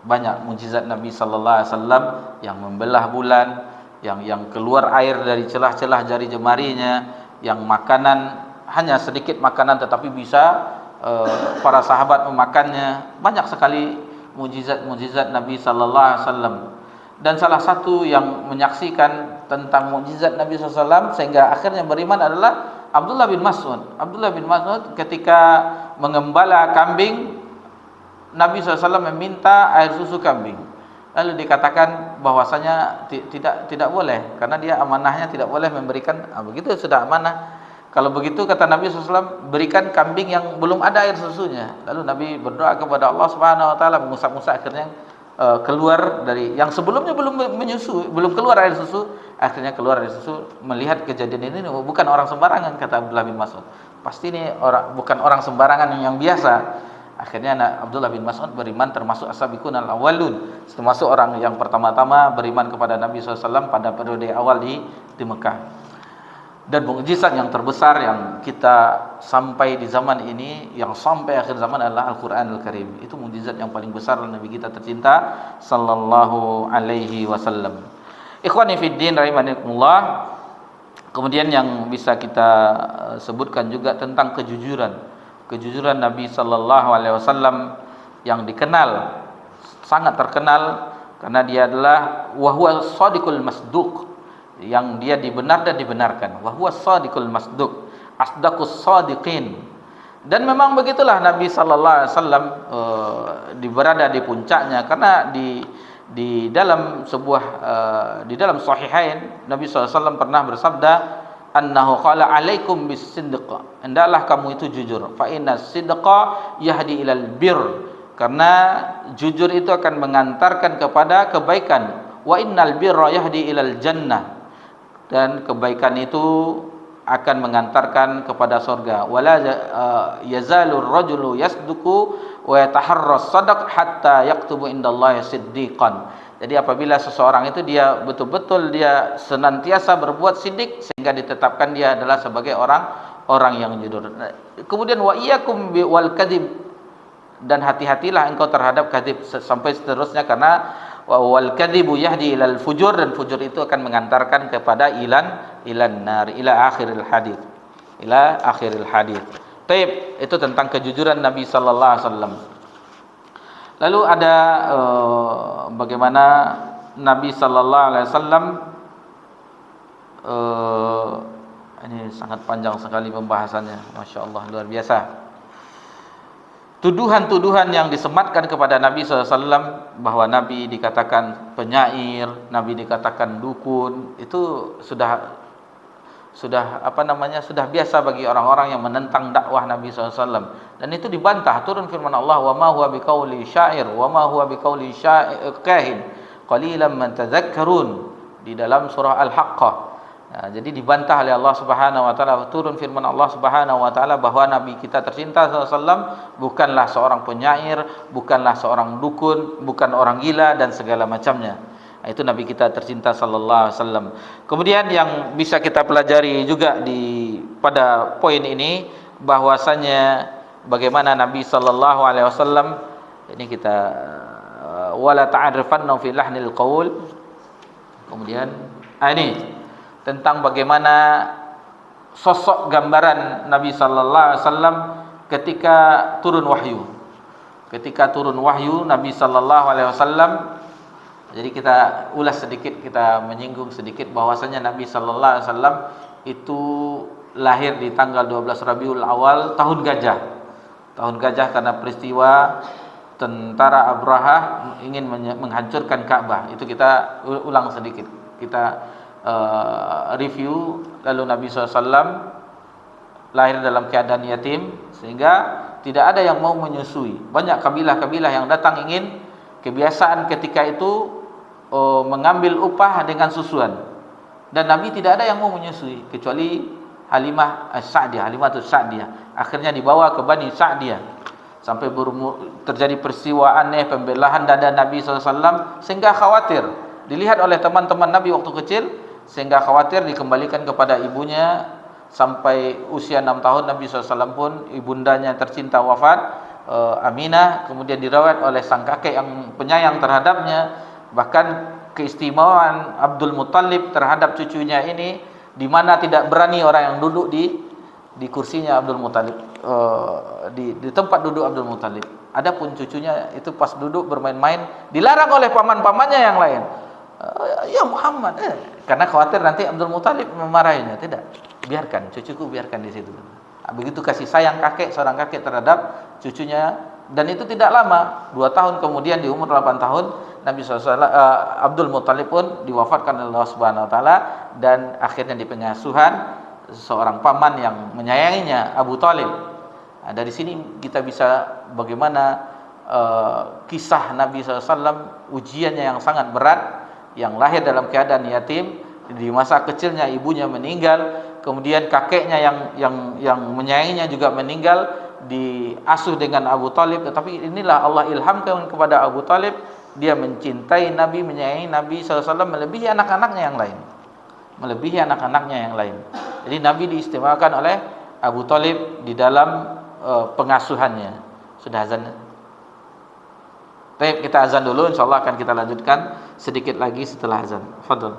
Banyak mukjizat Nabi sallallahu alaihi wasallam, yang membelah bulan, yang keluar air dari celah-celah jari jemarinya, yang makanan hanya sedikit makanan tetapi bisa para sahabat memakannya. Banyak sekali mukjizat Nabi sallallahu alaihi wasallam. Dan salah satu yang menyaksikan tentang mukjizat Nabi sallallahu alaihi wasallam sehingga akhirnya beriman adalah Abdullah bin Mas'ud. Abdullah bin Mas'ud ketika mengembala kambing, Nabi sallallahu alaihi wasallam meminta air susu kambing. Lalu dikatakan bahwasanya tidak boleh, karena dia amanahnya tidak boleh memberikan. Begitu sudah amanah. Kalau begitu kata Nabi SAW, berikan kambing yang belum ada air susunya. Lalu Nabi berdoa kepada Allah Subhanahu Wa Taala. Musa akhirnya keluar dari yang sebelumnya belum keluar air susu, akhirnya keluar air susu. Melihat kejadian ini bukan orang sembarangan, kata Abdullah bin Mas'ud. Pasti ini bukan orang sembarangan yang biasa. Akhirnya Abdullah bin Mas'ud beriman, termasuk as-sabiqun al-awwalun, termasuk orang yang pertama-tama beriman kepada Nabi SAW pada periode awal di Mekah. Dan mukjizat yang terbesar yang kita sampai di zaman ini, yang sampai akhir zaman adalah Al-Quranul Karim. Itu mukjizat yang paling besar Nabi kita tercinta sallallahu alaihi wasallam. Ikhwani fiddin rahimakumullah. Kemudian yang bisa kita sebutkan juga tentang kejujuran Nabi sallallahu alaihi wasallam yang dikenal, sangat terkenal karena dia adalah wahwa shadiqul masduq, yang dia dibenar dan dibenarkan. Wa huwa shadiqul masduq, asdaqus shadiqin. Dan memang begitulah Nabi sallallahu alaihi wasallam berada di puncaknya, karena di dalam sahihain Nabi sallallahu alaihi wasallam pernah bersabda, annahu qala alaikum bis-sidq, hendaklah kamu itu jujur, fa inna sidqa yahdi ilal bir, karena jujur itu akan mengantarkan kepada kebaikan, wa innal birra yahdi ilal jannah, dan kebaikan itu akan mengantarkan kepada surga. Wala yazalur rajulu yasduqu wa yataharras sadaq hatta yaktubu indallahi siddiqan. Jadi apabila seseorang itu dia betul-betul dia senantiasa berbuat siddiq, sehingga ditetapkan dia adalah sebagai orang yang jujur. Kemudian wa iyyakum wal kadzib, dan hati-hatilah engkau terhadap kadzib, sampai seterusnya, karena wal kadzibu yahdi ilal fujur, dan fujur itu akan mengantarkan kepada ilan nar, ila akhiril hadis. Taib, itu tentang kejujuran Nabi sallallahu alaihi wasallam. Lalu ada bagaimana Nabi sallallahu alaihi wasallam, ini sangat panjang sekali pembahasannya, Masya Allah, luar biasa. Tuduhan-tuduhan yang disematkan kepada Nabi SAW, bahwa Nabi dikatakan penyair, Nabi dikatakan dukun, itu sudah biasa bagi orang-orang yang menentang dakwah Nabi SAW. Dan itu dibantah, turun firman Allah, wa ma huwa biqauli syair wa ma huwa biqauli kahin qalilan man tadhakkarun, di dalam surah Al-Haqqah. Nah, jadi dibantah oleh Allah Subhanahu wa taala, turun firman Allah Subhanahu wa taala bahwa Nabi kita tercinta SAW bukanlah seorang penyair, bukanlah seorang dukun, bukan orang gila dan segala macamnya. Nah, itu Nabi kita tercinta sallallahu alaihi wasallam. Kemudian yang bisa kita pelajari juga pada poin ini, bahwasanya bagaimana Nabi sallallahu alaihi wasallam ini, kita wala ta'rifanna fi lahnil qaul. Kemudian ini tentang bagaimana sosok gambaran Nabi sallallahu alaihi wasallam ketika turun wahyu. Ketika turun wahyu Nabi sallallahu alaihi wasallam, jadi kita ulas sedikit, kita menyinggung sedikit bahwasanya Nabi sallallahu alaihi wasallam itu lahir di tanggal 12 Rabiul Awal tahun gajah. Tahun gajah karena peristiwa tentara Abrahah ingin menghancurkan Ka'bah. Itu kita ulang sedikit. Kita review. Lalu Nabi SAW lahir dalam keadaan yatim, sehingga tidak ada yang mau menyusui. Banyak kabilah-kabilah yang datang ingin, kebiasaan ketika itu mengambil upah dengan susuan, dan Nabi tidak ada yang mau menyusui kecuali Halimah Sa'diyah. Akhirnya dibawa ke Bani Sa'diyah, sampai terjadi peristiwa aneh, pembelahan dada Nabi SAW, sehingga khawatir dilihat oleh teman-teman Nabi waktu kecil, sehingga khawatir dikembalikan kepada ibunya. Sampai usia 6 tahun Nabi SAW pun ibundanya tercinta wafat, Aminah, kemudian dirawat oleh sang kakek yang penyayang terhadapnya. Bahkan keistimewaan Abdul Muttalib terhadap cucunya ini, di mana tidak berani orang yang duduk di kursinya Abdul Muttalib, di tempat duduk Abdul Muttalib. Adapun cucunya itu pas duduk bermain-main, dilarang oleh paman-pamannya yang lain. Ya Muhammad, karena khawatir nanti Abdul Muttalib memarahinya. Tidak, biarkan cucuku, biarkan di situ. Begitu kasih sayang seorang kakek terhadap cucunya. Dan itu tidak lama, 2 tahun kemudian, di umur 8 tahun Nabi SAW, Abdul Muttalib pun diwafatkan oleh Allah Subhanahu Wa Taala, dan akhirnya di pengasuhan seorang paman yang menyayanginya, Abu Talib. Nah, dari sini kita bisa bagaimana kisah Nabi SAW, ujiannya yang sangat berat, yang lahir dalam keadaan yatim, di masa kecilnya ibunya meninggal, kemudian kakeknya yang menyayanginya juga meninggal, diasuh dengan Abu Talib. Tetapi inilah Allah ilhamkan kepada Abu Talib, dia mencintai Nabi, menyayangi Nabi SAW melebihi anak-anaknya yang lain. Jadi Nabi diistimewakan oleh Abu Talib di dalam pengasuhannya. Sudah azan? Baik, kita azan dulu, insyaallah akan kita lanjutkan sedikit lagi setelah azan. Fadhil.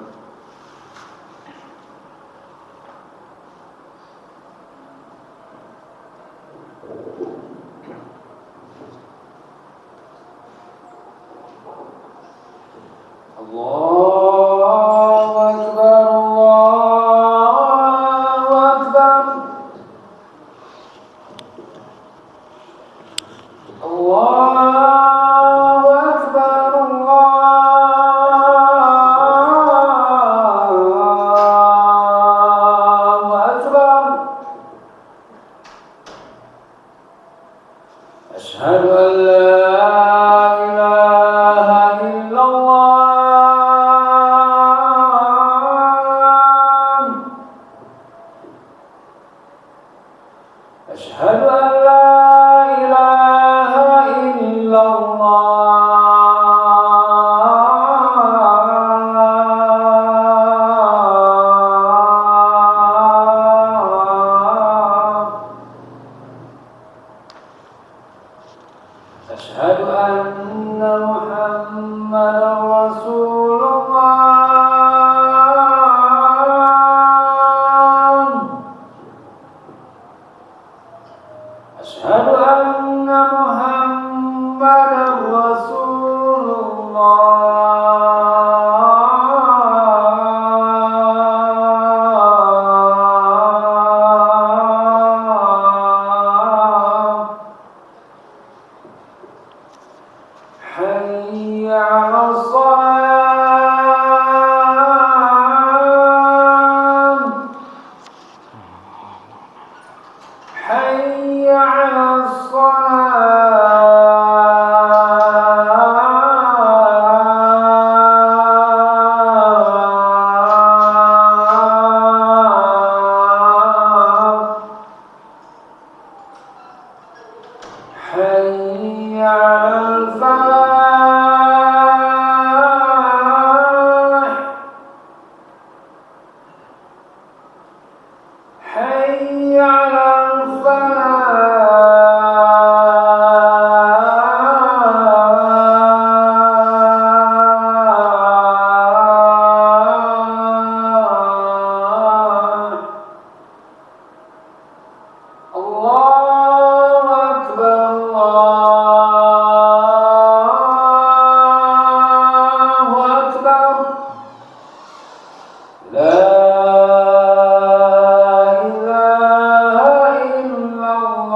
أشهد أن محمدا رسول الله أشهد أن محمدا رسول الله حي على الصلاة حي على الصلاة حي على الفلاح حي على الفلاح الله أكبر الله أكبر لا إله إلا الله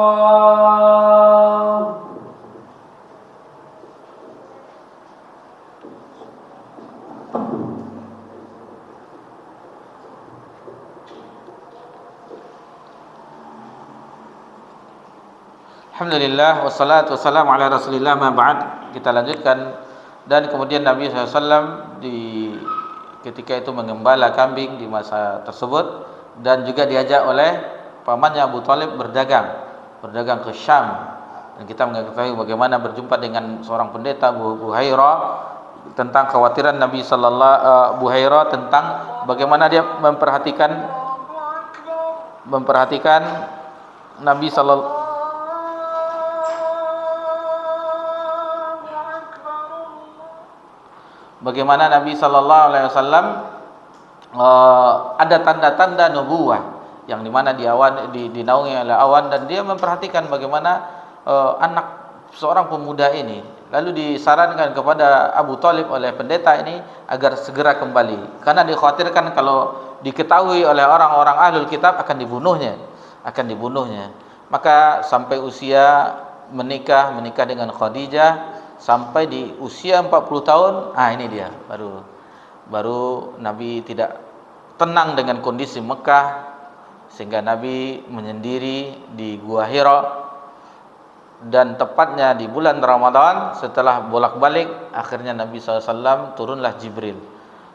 Alhamdulillah wassalatu wassalamu ala Rasulillah ma ba'd. Kita lanjutkan. Dan kemudian Nabi SAW ketika itu mengembala kambing di masa tersebut, dan juga diajak oleh pamannya Abu Thalib berdagang ke Syam. Dan kita mengetahui bagaimana berjumpa dengan seorang pendeta Buhairah, tentang kekhawatiran Nabi sallallahu Buhairah tentang bagaimana dia memperhatikan Nabi sallallahu bagaimana Nabi sallallahu alaihi wasallam ada tanda-tanda nubuwah yang dimana dinaungi oleh awan, dan dia memperhatikan bagaimana anak seorang pemuda ini, lalu disarankan kepada Abu Thalib oleh pendeta ini agar segera kembali, karena dikhawatirkan kalau diketahui oleh orang-orang ahlul kitab akan dibunuhnya. Maka sampai usia menikah dengan Khadijah sampai di usia 40 tahun, ini dia baru Nabi tidak tenang dengan kondisi Mekah, sehingga Nabi menyendiri di Gua Hira. Dan tepatnya di bulan Ramadan, setelah bolak-balik, akhirnya Nabi SAW turunlah Jibril.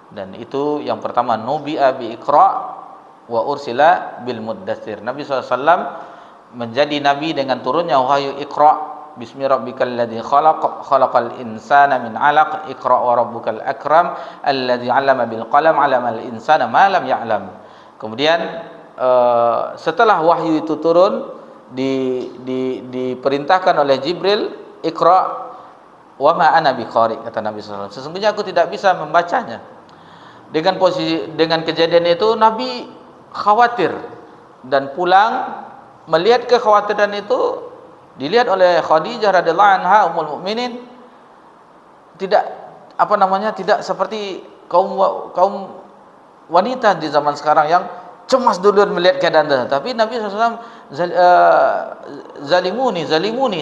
Dan itu yang pertama, nubi'a bi Iqra wa ursila bil Muddatsir. Nabi SAW menjadi Nabi dengan turunnya wahyu Iqra. Bismi rabbikal ladzi khalaqal insana min 'alaq, Iqra wa rabbukal akram alladzi 'allama bil qalam 'allamal insana ma lam ya'lam. Kemudian setelah wahyu itu turun, diperintahkan oleh Jibril, Iqra wa ma ana biqari, kata Nabi SAW, sesungguhnya aku tidak bisa membacanya. Dengan kejadian itu Nabi khawatir, dan pulang melihat kekhawatiran itu dilihat oleh Khadijah radhiyallahu anha ummul mukminin, tidak seperti kaum wanita di zaman sekarang yang cemas dulu melihat keadaan. Tapi Nabi SAW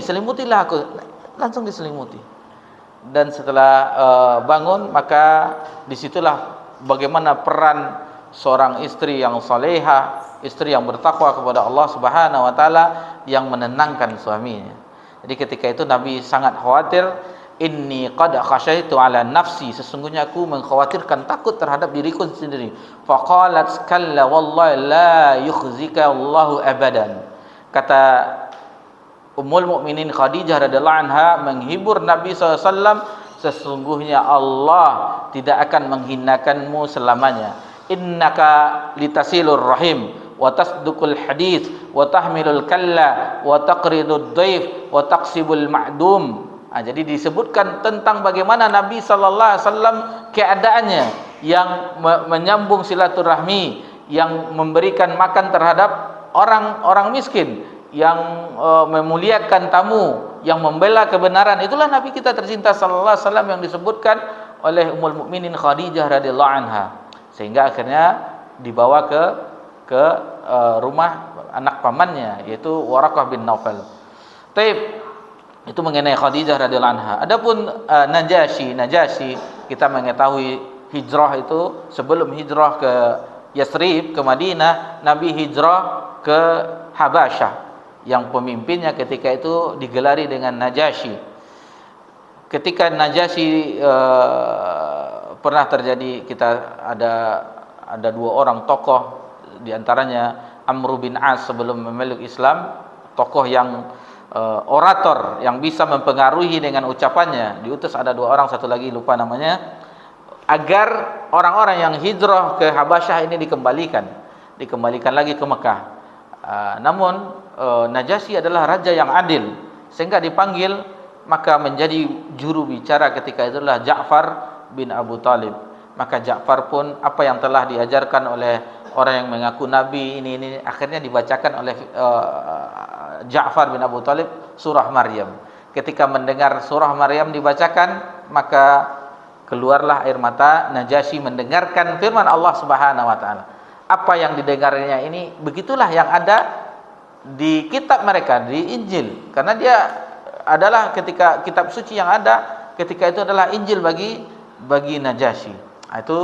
selimutilah aku, langsung diselimuti. Dan setelah bangun, maka disitulah bagaimana peran seorang istri yang salehah, istri yang bertakwa kepada Allah Subhanahu wa taala, yang menenangkan suaminya. Jadi ketika itu Nabi sangat khawatir, inni qad khasyaitu ala nafsi, sesungguhnya aku mengkhawatirkan, takut terhadap diriku sendiri. Faqalat kalla wallahi la yukhzika Allahu abadan. Kata Ummul Mukminin Khadijah radhiyallahu anha menghibur Nabi SAW, sesungguhnya Allah tidak akan menghinakanmu selamanya. Innaka litasilur rahim wa tasdukul hadits wa tahmilul kalla wa taqridud dhaif wa taqsibul ma'dum Jadi disebutkan tentang bagaimana Nabi sallallahu alaihi wasallam keadaannya yang menyambung silaturahmi, yang memberikan makan terhadap orang miskin, yang memuliakan tamu, yang membela kebenaran. Itulah Nabi kita tercinta sallallahu alaihi wasallam yang disebutkan oleh Ummul Mukminin Khadijah radhiyallahu anha, sehingga akhirnya dibawa ke rumah anak pamannya, yaitu Waraqah bin Naufal. Taib, itu mengenai Khadijah radhiyallahu anha. Adapun Najasyi kita mengetahui hijrah itu, sebelum hijrah ke Yathrib, ke Madinah, Nabi hijrah ke Habasyah, yang pemimpinnya ketika itu digelari dengan Najasyi. Ketika Najasyi pernah terjadi, kita ada dua orang tokoh, diantaranya Amr bin As sebelum memeluk Islam, tokoh yang orator, yang bisa mempengaruhi dengan ucapannya. Diutus ada dua orang, satu lagi lupa namanya, agar orang-orang yang hijrah ke Habasyah ini dikembalikan lagi ke Mekah. Namun Najasyi adalah raja yang adil, sehingga dipanggil, maka menjadi juru bicara ketika itulah Ja'far bin Abu Talib. Maka Ja'far pun apa yang telah diajarkan oleh orang yang mengaku Nabi ini akhirnya dibacakan oleh Ja'far bin Abu Talib surah Maryam. Ketika mendengar surah Maryam dibacakan, maka keluarlah air mata Najasyi mendengarkan firman Allah Subhanahu wa taala. Apa yang didengarnya ini begitulah yang ada di kitab mereka, di Injil. Karena dia adalah ketika kitab suci yang ada ketika itu adalah Injil bagi Najasyi. Itu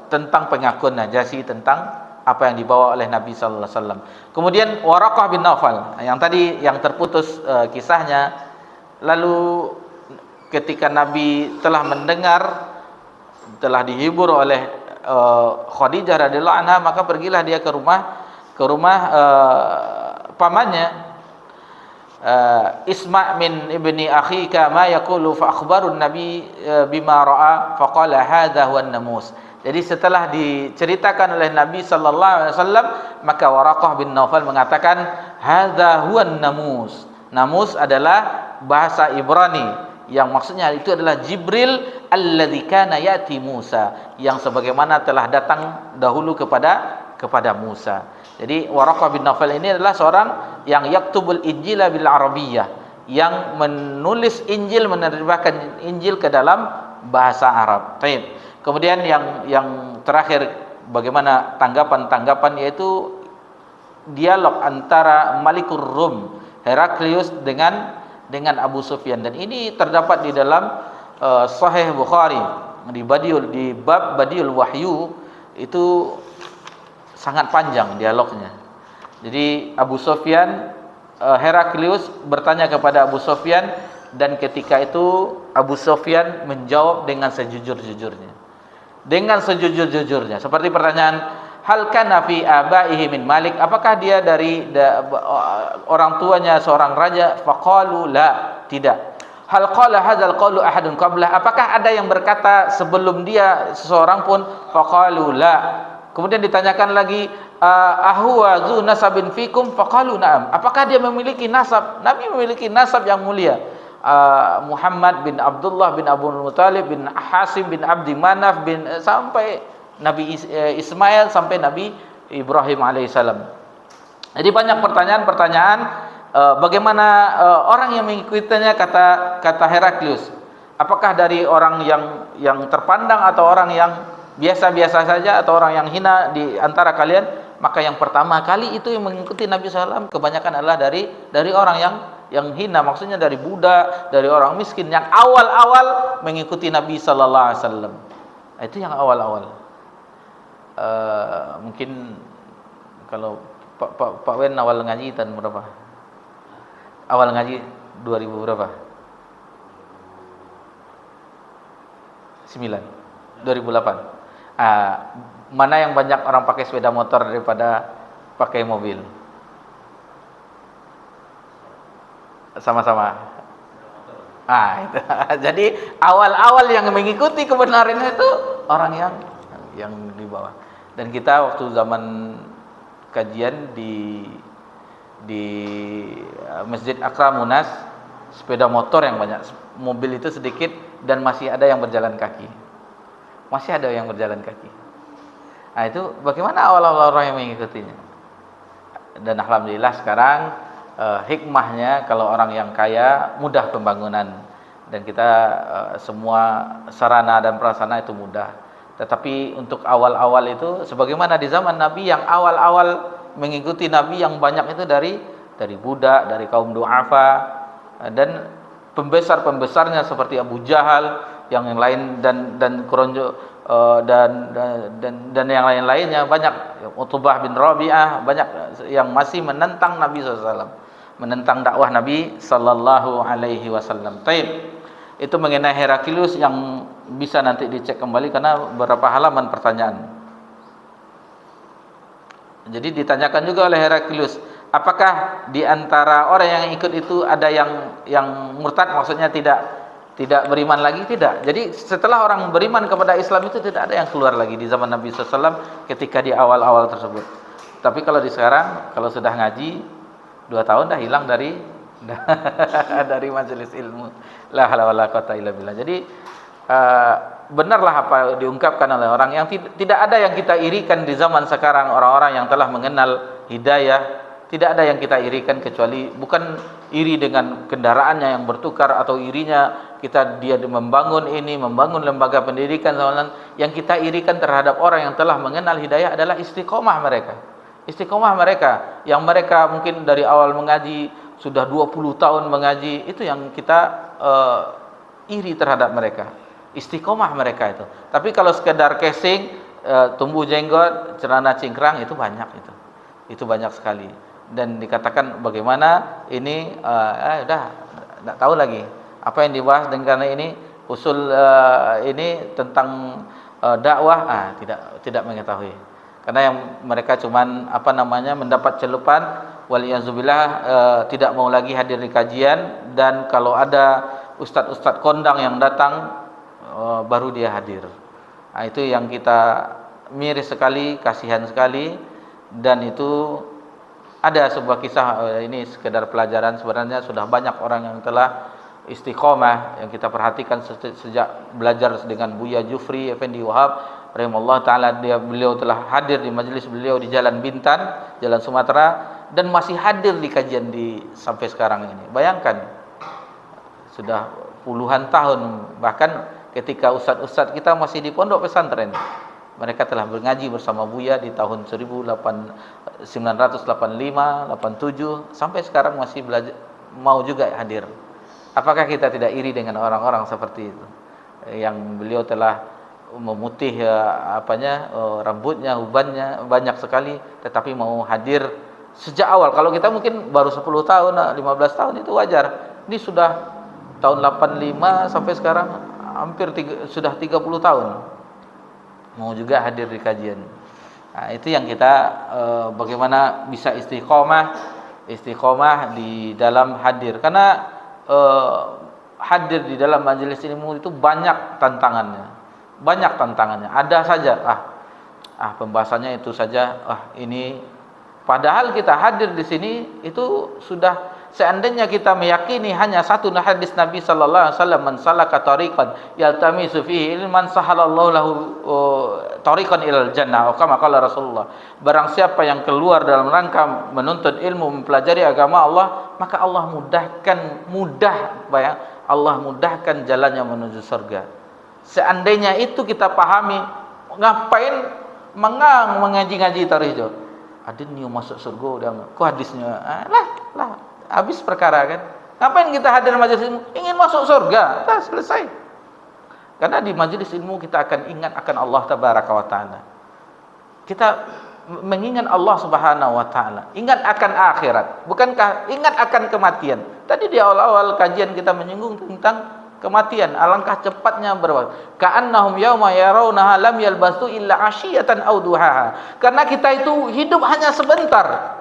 tentang pengakuan Najasyi tentang apa yang dibawa oleh Nabi sallallahu alaihi wasallam. Kemudian Waraqah bin Naufal, yang tadi yang terputus kisahnya. Lalu ketika Nabi telah mendengar, telah dihibur oleh Khadijah radhiyallahu anha, maka pergilah dia ke rumah pamannya, Isma' min ibni akhika ma yaqulu fa akhbarun nabi bima ra'a fa qala hadha huwa an-namus. Jadi setelah diceritakan oleh Nabi sallallahu alaihi wasallam, maka Waraqah bin Naufal mengatakan hadha huwa an-namus. Namus adalah bahasa Ibrani, yang maksudnya itu adalah Jibril alladzi kana yati Musa, yang sebagaimana telah datang dahulu kepada Musa. Jadi Waraqah bin Naufal ini adalah seorang yang yaktubul Injila bil Arabiyyah, yang menulis Injil, menerjemahkan Injil ke dalam bahasa Arab. Baik. Kemudian yang terakhir, bagaimana tanggapan yaitu dialog antara Malikur Rum Heraklius dengan Abu Sufyan, dan ini terdapat di dalam Sahih Bukhari di bab Badiul Wahyu. Itu sangat panjang dialognya. Jadi Abu Sufyan, Heraklius bertanya kepada Abu Sufyan, dan ketika itu Abu Sufyan menjawab dengan sejujur-jujurnya. Seperti pertanyaan, hal kana fi abaihi min malik, apakah dia dari orang tuanya seorang raja? Faqalu la, tidak. Hal qala hadzal qawlu ahadun qablah, apakah ada yang berkata sebelum dia seseorang pun? Faqalu la. Kemudian ditanyakan lagi, ahwa zu nasabin fikum? Faqalu na'am. Apakah dia memiliki nasab? Nabi memiliki nasab yang mulia. Muhammad bin Abdullah bin Abu Muthalib bin Hasim bin Abdi Manaf sampai Nabi Ismail, sampai Nabi Ibrahim alaihissalam. Jadi banyak pertanyaan, bagaimana orang yang mengikutinya, kata Heraklius, apakah dari orang yang terpandang atau orang yang biasa-biasa saja atau orang yang hina di antara kalian? Maka yang pertama kali itu yang mengikuti Nabi SAW kebanyakan adalah dari orang yang hina, maksudnya dari budak, dari orang miskin, yang awal-awal mengikuti Nabi SAW. Itu yang awal-awal. Mungkin kalau Pak Wen awal ngaji tahun berapa? Awal ngaji 2000 berapa? 2008. Mana yang banyak orang pakai sepeda motor daripada pakai mobil? Sama-sama. Itu. Jadi awal-awal yang mengikuti kebenaran itu orang yang di bawah. Dan kita waktu zaman kajian di Masjid Akram Munas, sepeda motor yang banyak, mobil itu sedikit, dan masih ada yang berjalan kaki. Masih ada yang berjalan kaki. Nah, itu bagaimana awal-awal orang yang mengikutinya? Dan alhamdulillah sekarang hikmahnya kalau orang yang kaya mudah pembangunan, dan kita semua sarana dan prasarana itu mudah. Tetapi untuk awal-awal itu sebagaimana di zaman Nabi, yang awal-awal mengikuti Nabi yang banyak itu dari budak, dari kaum du'afa, dan pembesar-pembesarnya seperti Abu Jahal, yang lain, dan Kuronjo, dan yang lain-lainnya banyak, Utbah bin Rabi'ah, banyak yang masih menentang Nabi SAW, menentang dakwah Nabi sallallahu alaihi wasallam. Taib. Itu mengenai Heraklius yang bisa nanti dicek kembali karena beberapa halaman pertanyaan. Jadi ditanyakan juga oleh Heraklius, apakah di antara orang yang ikut itu ada yang murtad, maksudnya tidak beriman lagi? Tidak. Jadi setelah orang beriman kepada Islam itu tidak ada yang keluar lagi di zaman Nabi SAW ketika di awal-awal tersebut. Tapi kalau di sekarang, kalau sudah ngaji 2 tahun dah hilang dari majelis ilmu. La haula wala quwata illa billah. Jadi benarlah apa diungkapkan oleh orang yang tidak ada yang kita irikan di zaman sekarang, orang-orang yang telah mengenal hidayah. Tidak ada yang kita irikan, kecuali bukan iri dengan kendaraannya yang bertukar, atau irinya dia membangun lembaga pendidikan. Yang kita irikan terhadap orang yang telah mengenal hidayah adalah istiqomah mereka. Istiqomah mereka, yang mereka mungkin dari awal mengaji sudah 20 tahun mengaji, itu yang kita iri terhadap mereka. Istiqomah mereka itu. Tapi kalau sekedar casing, tumbuh jenggot, celana cingkrang, itu banyak itu. Itu banyak sekali. Dan dikatakan bagaimana ini udah enggak tahu lagi apa yang dibahas, dan karena ini usul ini tentang dakwah, tidak mengetahui. Karena yang mereka cuman mendapat celupan, waliyazubillah, tidak mau lagi hadir di kajian, dan kalau ada ustadz-ustadz kondang yang datang baru dia hadir. Nah, itu yang kita miris sekali, kasihan sekali. Dan itu ada sebuah kisah, ini sekedar pelajaran, sebenarnya sudah banyak orang yang telah istiqomah yang kita perhatikan sejak belajar dengan Buya Jufri Effendi Wahab rahimahullah taala. Beliau telah hadir di majelis beliau di Jalan Bintan, Jalan Sumatera, dan masih hadir di kajian sampai sekarang ini. Bayangkan, sudah puluhan tahun, bahkan ketika ustadz-ustadz kita masih di pondok pesantren, mereka telah mengaji bersama Buya di tahun 1985, 87, sampai sekarang masih belajar, mau juga hadir. Apakah kita tidak iri dengan orang-orang seperti itu, yang beliau telah memutih rambutnya, ubannya banyak sekali, tetapi mau hadir sejak awal. Kalau kita mungkin baru 10 tahun, 15 tahun, itu wajar. Ini sudah tahun 85 sampai sekarang hampir sudah 30 tahun mau juga hadir di kajian. Nah, itu yang kita bagaimana bisa istiqomah di dalam hadir. Karena hadir di dalam majelis ilmu itu banyak tantangannya. Ada saja pembahasannya itu saja, ini padahal kita hadir di sini itu sudah, seandainya kita meyakini hanya satu hadis Nabi sallallahu alaihi wasallam, man salaka tariqan yaltamisu fihi ilman sahalallahu lahu tariqan ilal jannah, atau kama qala Rasulullah. Barang siapa yang keluar dalam rangka menuntut ilmu, mempelajari agama Allah, maka Allah mudahkan jalannya menuju surga. Seandainya itu kita pahami, ngapain mengaji-ngaji tarikh itu? Adin new masuk surga udah, kok hadisnya habis perkara kan. Ngapain kita hadir majelis ilmu? Ingin masuk surga, selesai. Karena di majelis ilmu kita akan ingat akan Allah tabaraka wa taala. Kita mengingat Allah subhanahu wa taala, ingat akan akhirat, bukankah ingat akan kematian. Tadi di awal-awal kajian kita menyinggung tentang kematian, alangkah cepatnya ka'annahum yauma yarawnaha lam yalbasu illa 'ashiyatan aw duhaha. Karena kita itu hidup hanya sebentar.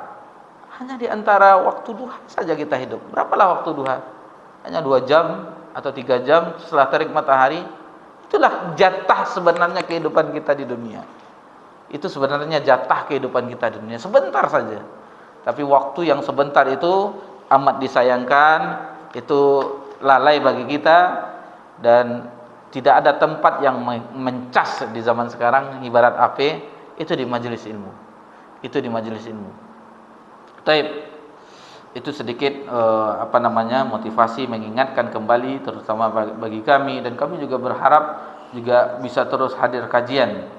Hanya di antara waktu duha saja kita hidup. Berapalah waktu duha? Hanya 2 jam atau 3 jam setelah terik matahari. Itulah jatah sebenarnya kehidupan kita di dunia. Itu sebenarnya jatah kehidupan kita di dunia, sebentar saja. Tapi waktu yang sebentar itu amat disayangkan itu lalai bagi kita, dan tidak ada tempat yang mencas di zaman sekarang ibarat api, itu di majelis ilmu. Itu di majelis ilmu. Taib. Itu sedikit motivasi mengingatkan kembali terutama bagi kami, dan kami juga berharap juga bisa terus hadir kajian,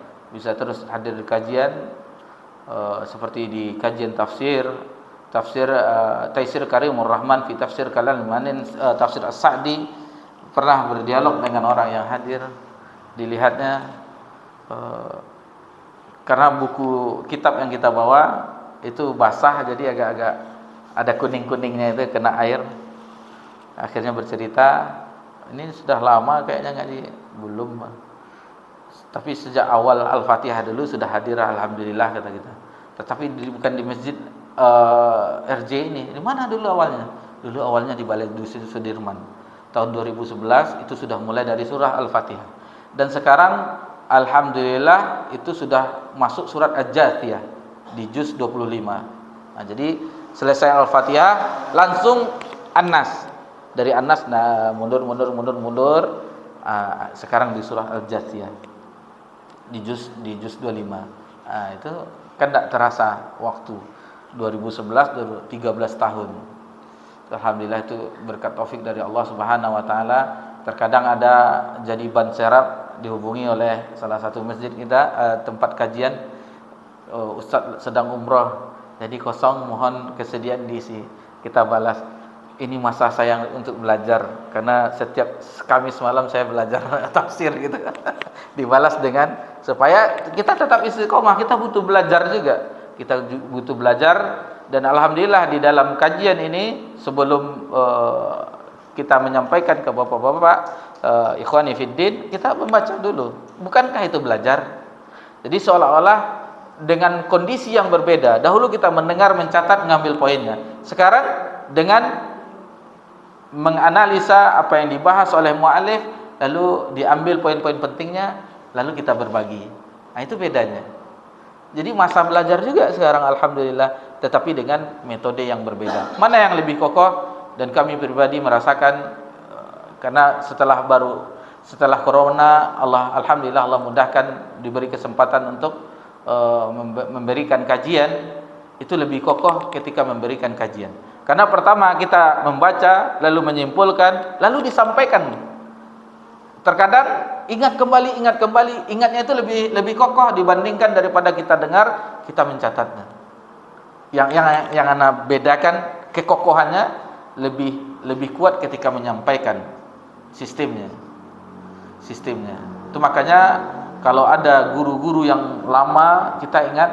seperti di kajian tafsir Taisir Karimur Rahman fi Tafsir Kalam Manin, tafsir As-Sa'di, pernah berdialog dengan orang yang hadir, dilihatnya karena buku kitab yang kita bawa itu basah, jadi agak-agak ada kuning-kuningnya, itu kena air. Akhirnya bercerita, ini sudah lama kayaknya ngaji, belum, tapi sejak awal Al-Fatihah dulu sudah hadir, alhamdulillah, kata kita. Tetapi bukan di masjid RJ ini. Di mana dulu awalnya? Dulu awalnya di Balai Dusun Sudirman. Tahun 2011 itu sudah mulai dari surah Al-Fatihah. Dan sekarang alhamdulillah itu sudah masuk surat Al-Jathiyah di juz 25. Nah, jadi selesai Al-Fatihah langsung An-Nas. Dari An-Nas mundur. Sekarang di surah Al-Jathiyah di juz 25. Itu kan tidak terasa waktu. 2011 13 tahun. Alhamdulillah, itu berkat taufik dari Allah Subhanahu wa taala. Terkadang ada jadi ban serap, dihubungi oleh salah satu masjid kita, tempat kajian, Ustaz sedang umroh, jadi kosong, mohon kesediaan diisi. Kita balas, ini masa saya untuk belajar, karena setiap Kamis malam saya belajar tafsir gitu. Dibalas dengan, supaya kita tetap istiqomah, kita butuh belajar juga. Kita butuh belajar, dan alhamdulillah di dalam kajian ini sebelum kita menyampaikan ke bapak-bapak, ikhwani fiddin, kita membaca dulu. Bukankah itu belajar? Jadi seolah-olah dengan kondisi yang berbeda. Dahulu kita mendengar, mencatat, mengambil poinnya. Sekarang dengan menganalisa apa yang dibahas oleh mu'alif, lalu diambil poin-poin pentingnya, lalu kita berbagi. Nah, itu bedanya. Jadi masa belajar juga sekarang alhamdulillah, tetapi dengan metode yang berbeda. Mana yang lebih kokoh? Dan kami pribadi merasakan, karena setelah corona, alhamdulillah Allah mudahkan, diberi kesempatan untuk memberikan kajian, itu lebih kokoh ketika memberikan kajian. Karena pertama kita membaca, lalu menyimpulkan, lalu disampaikan. Terkadang ingat kembali, ingatnya itu lebih kokoh dibandingkan daripada kita dengar, kita mencatatnya. Yang ana bedakan kekokohannya lebih kuat ketika menyampaikan sistemnya. Itu makanya kalau ada guru-guru yang lama, kita ingat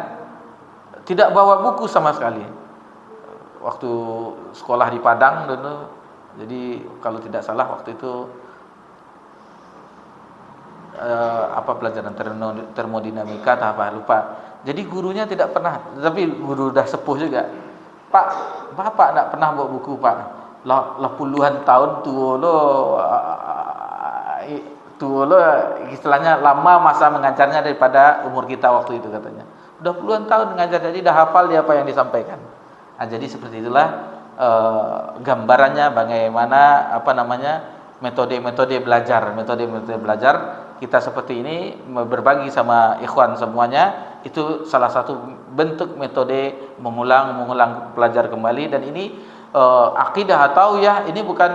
tidak bawa buku sama sekali. Waktu sekolah di Padang dulu, jadi kalau tidak salah waktu itu pelajaran termodinamika atau apa, lupa. Jadi gurunya tidak pernah, tapi guru dah sepuh juga. Pak, bapak tidak pernah bawa buku, Pak. Lah puluhan tahun tua lo, istilahnya lama masa mengajarnya daripada umur kita waktu itu, katanya. Udah puluhan tahun mengajar, jadi dah hafal dia apa yang disampaikan. Nah, jadi seperti itulah gambarannya bagaimana metode belajar kita seperti ini, berbagi sama ikhwan semuanya. Itu salah satu bentuk metode mengulang belajar kembali. Dan ini akidah atau ya, ini bukan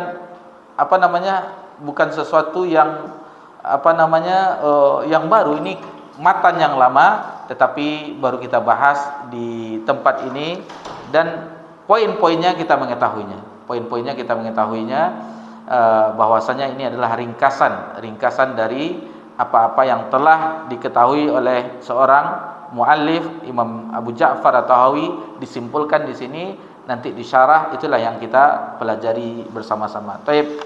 bukan sesuatu yang yang baru. Ini matan yang lama, tetapi baru kita bahas di tempat ini, dan poin-poinnya kita mengetahuinya. Bahwasanya ini adalah ringkasan dari apa-apa yang telah diketahui oleh seorang muallif, Imam Abu Ja'far At-Tahawi, disimpulkan di sini, nanti disyarah, itulah yang kita pelajari bersama-sama. Baik.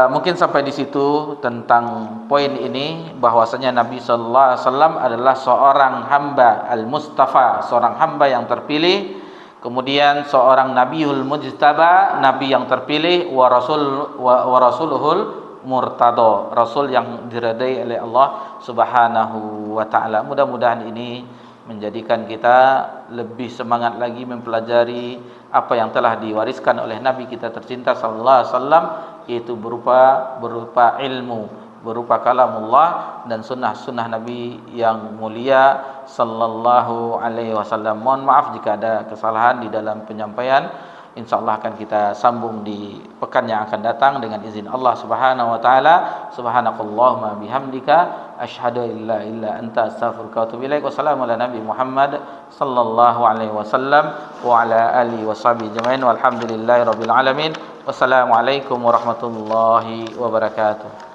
Mungkin sampai di situ tentang poin ini, bahwasanya Nabi sallallahu alaihi wasallam adalah seorang hamba al-mustafa, seorang hamba yang terpilih. Kemudian seorang nabiul mujtaba, nabi yang terpilih, wa rasuluhul murtada, rasul yang diridai oleh Allah Subhanahu wa taala. Mudah-mudahan ini menjadikan kita lebih semangat lagi mempelajari apa yang telah diwariskan oleh Nabi kita tercinta sallallahu alaihi wasallam, yaitu berupa ilmu, berupa kalamullah dan sunnah-sunnah Nabi yang mulia sallallahu alaihi wasallam. Mohon maaf jika ada kesalahan di dalam penyampaian. InsyaAllah akan kita sambung di pekan yang akan datang dengan izin Allah Subhanahu wa taala. Subhanakallahumma bihamdika asyhadu an la ilaha illa anta astaghfiruka wa atubu ilaik. Wassalamu ala nabi Muhammad sallallahu alaihi wasallam wa ala alihi washabihi jamain walhamdulillahirabbil alamin. Wassalamualaikum warahmatullahi wabarakatuh.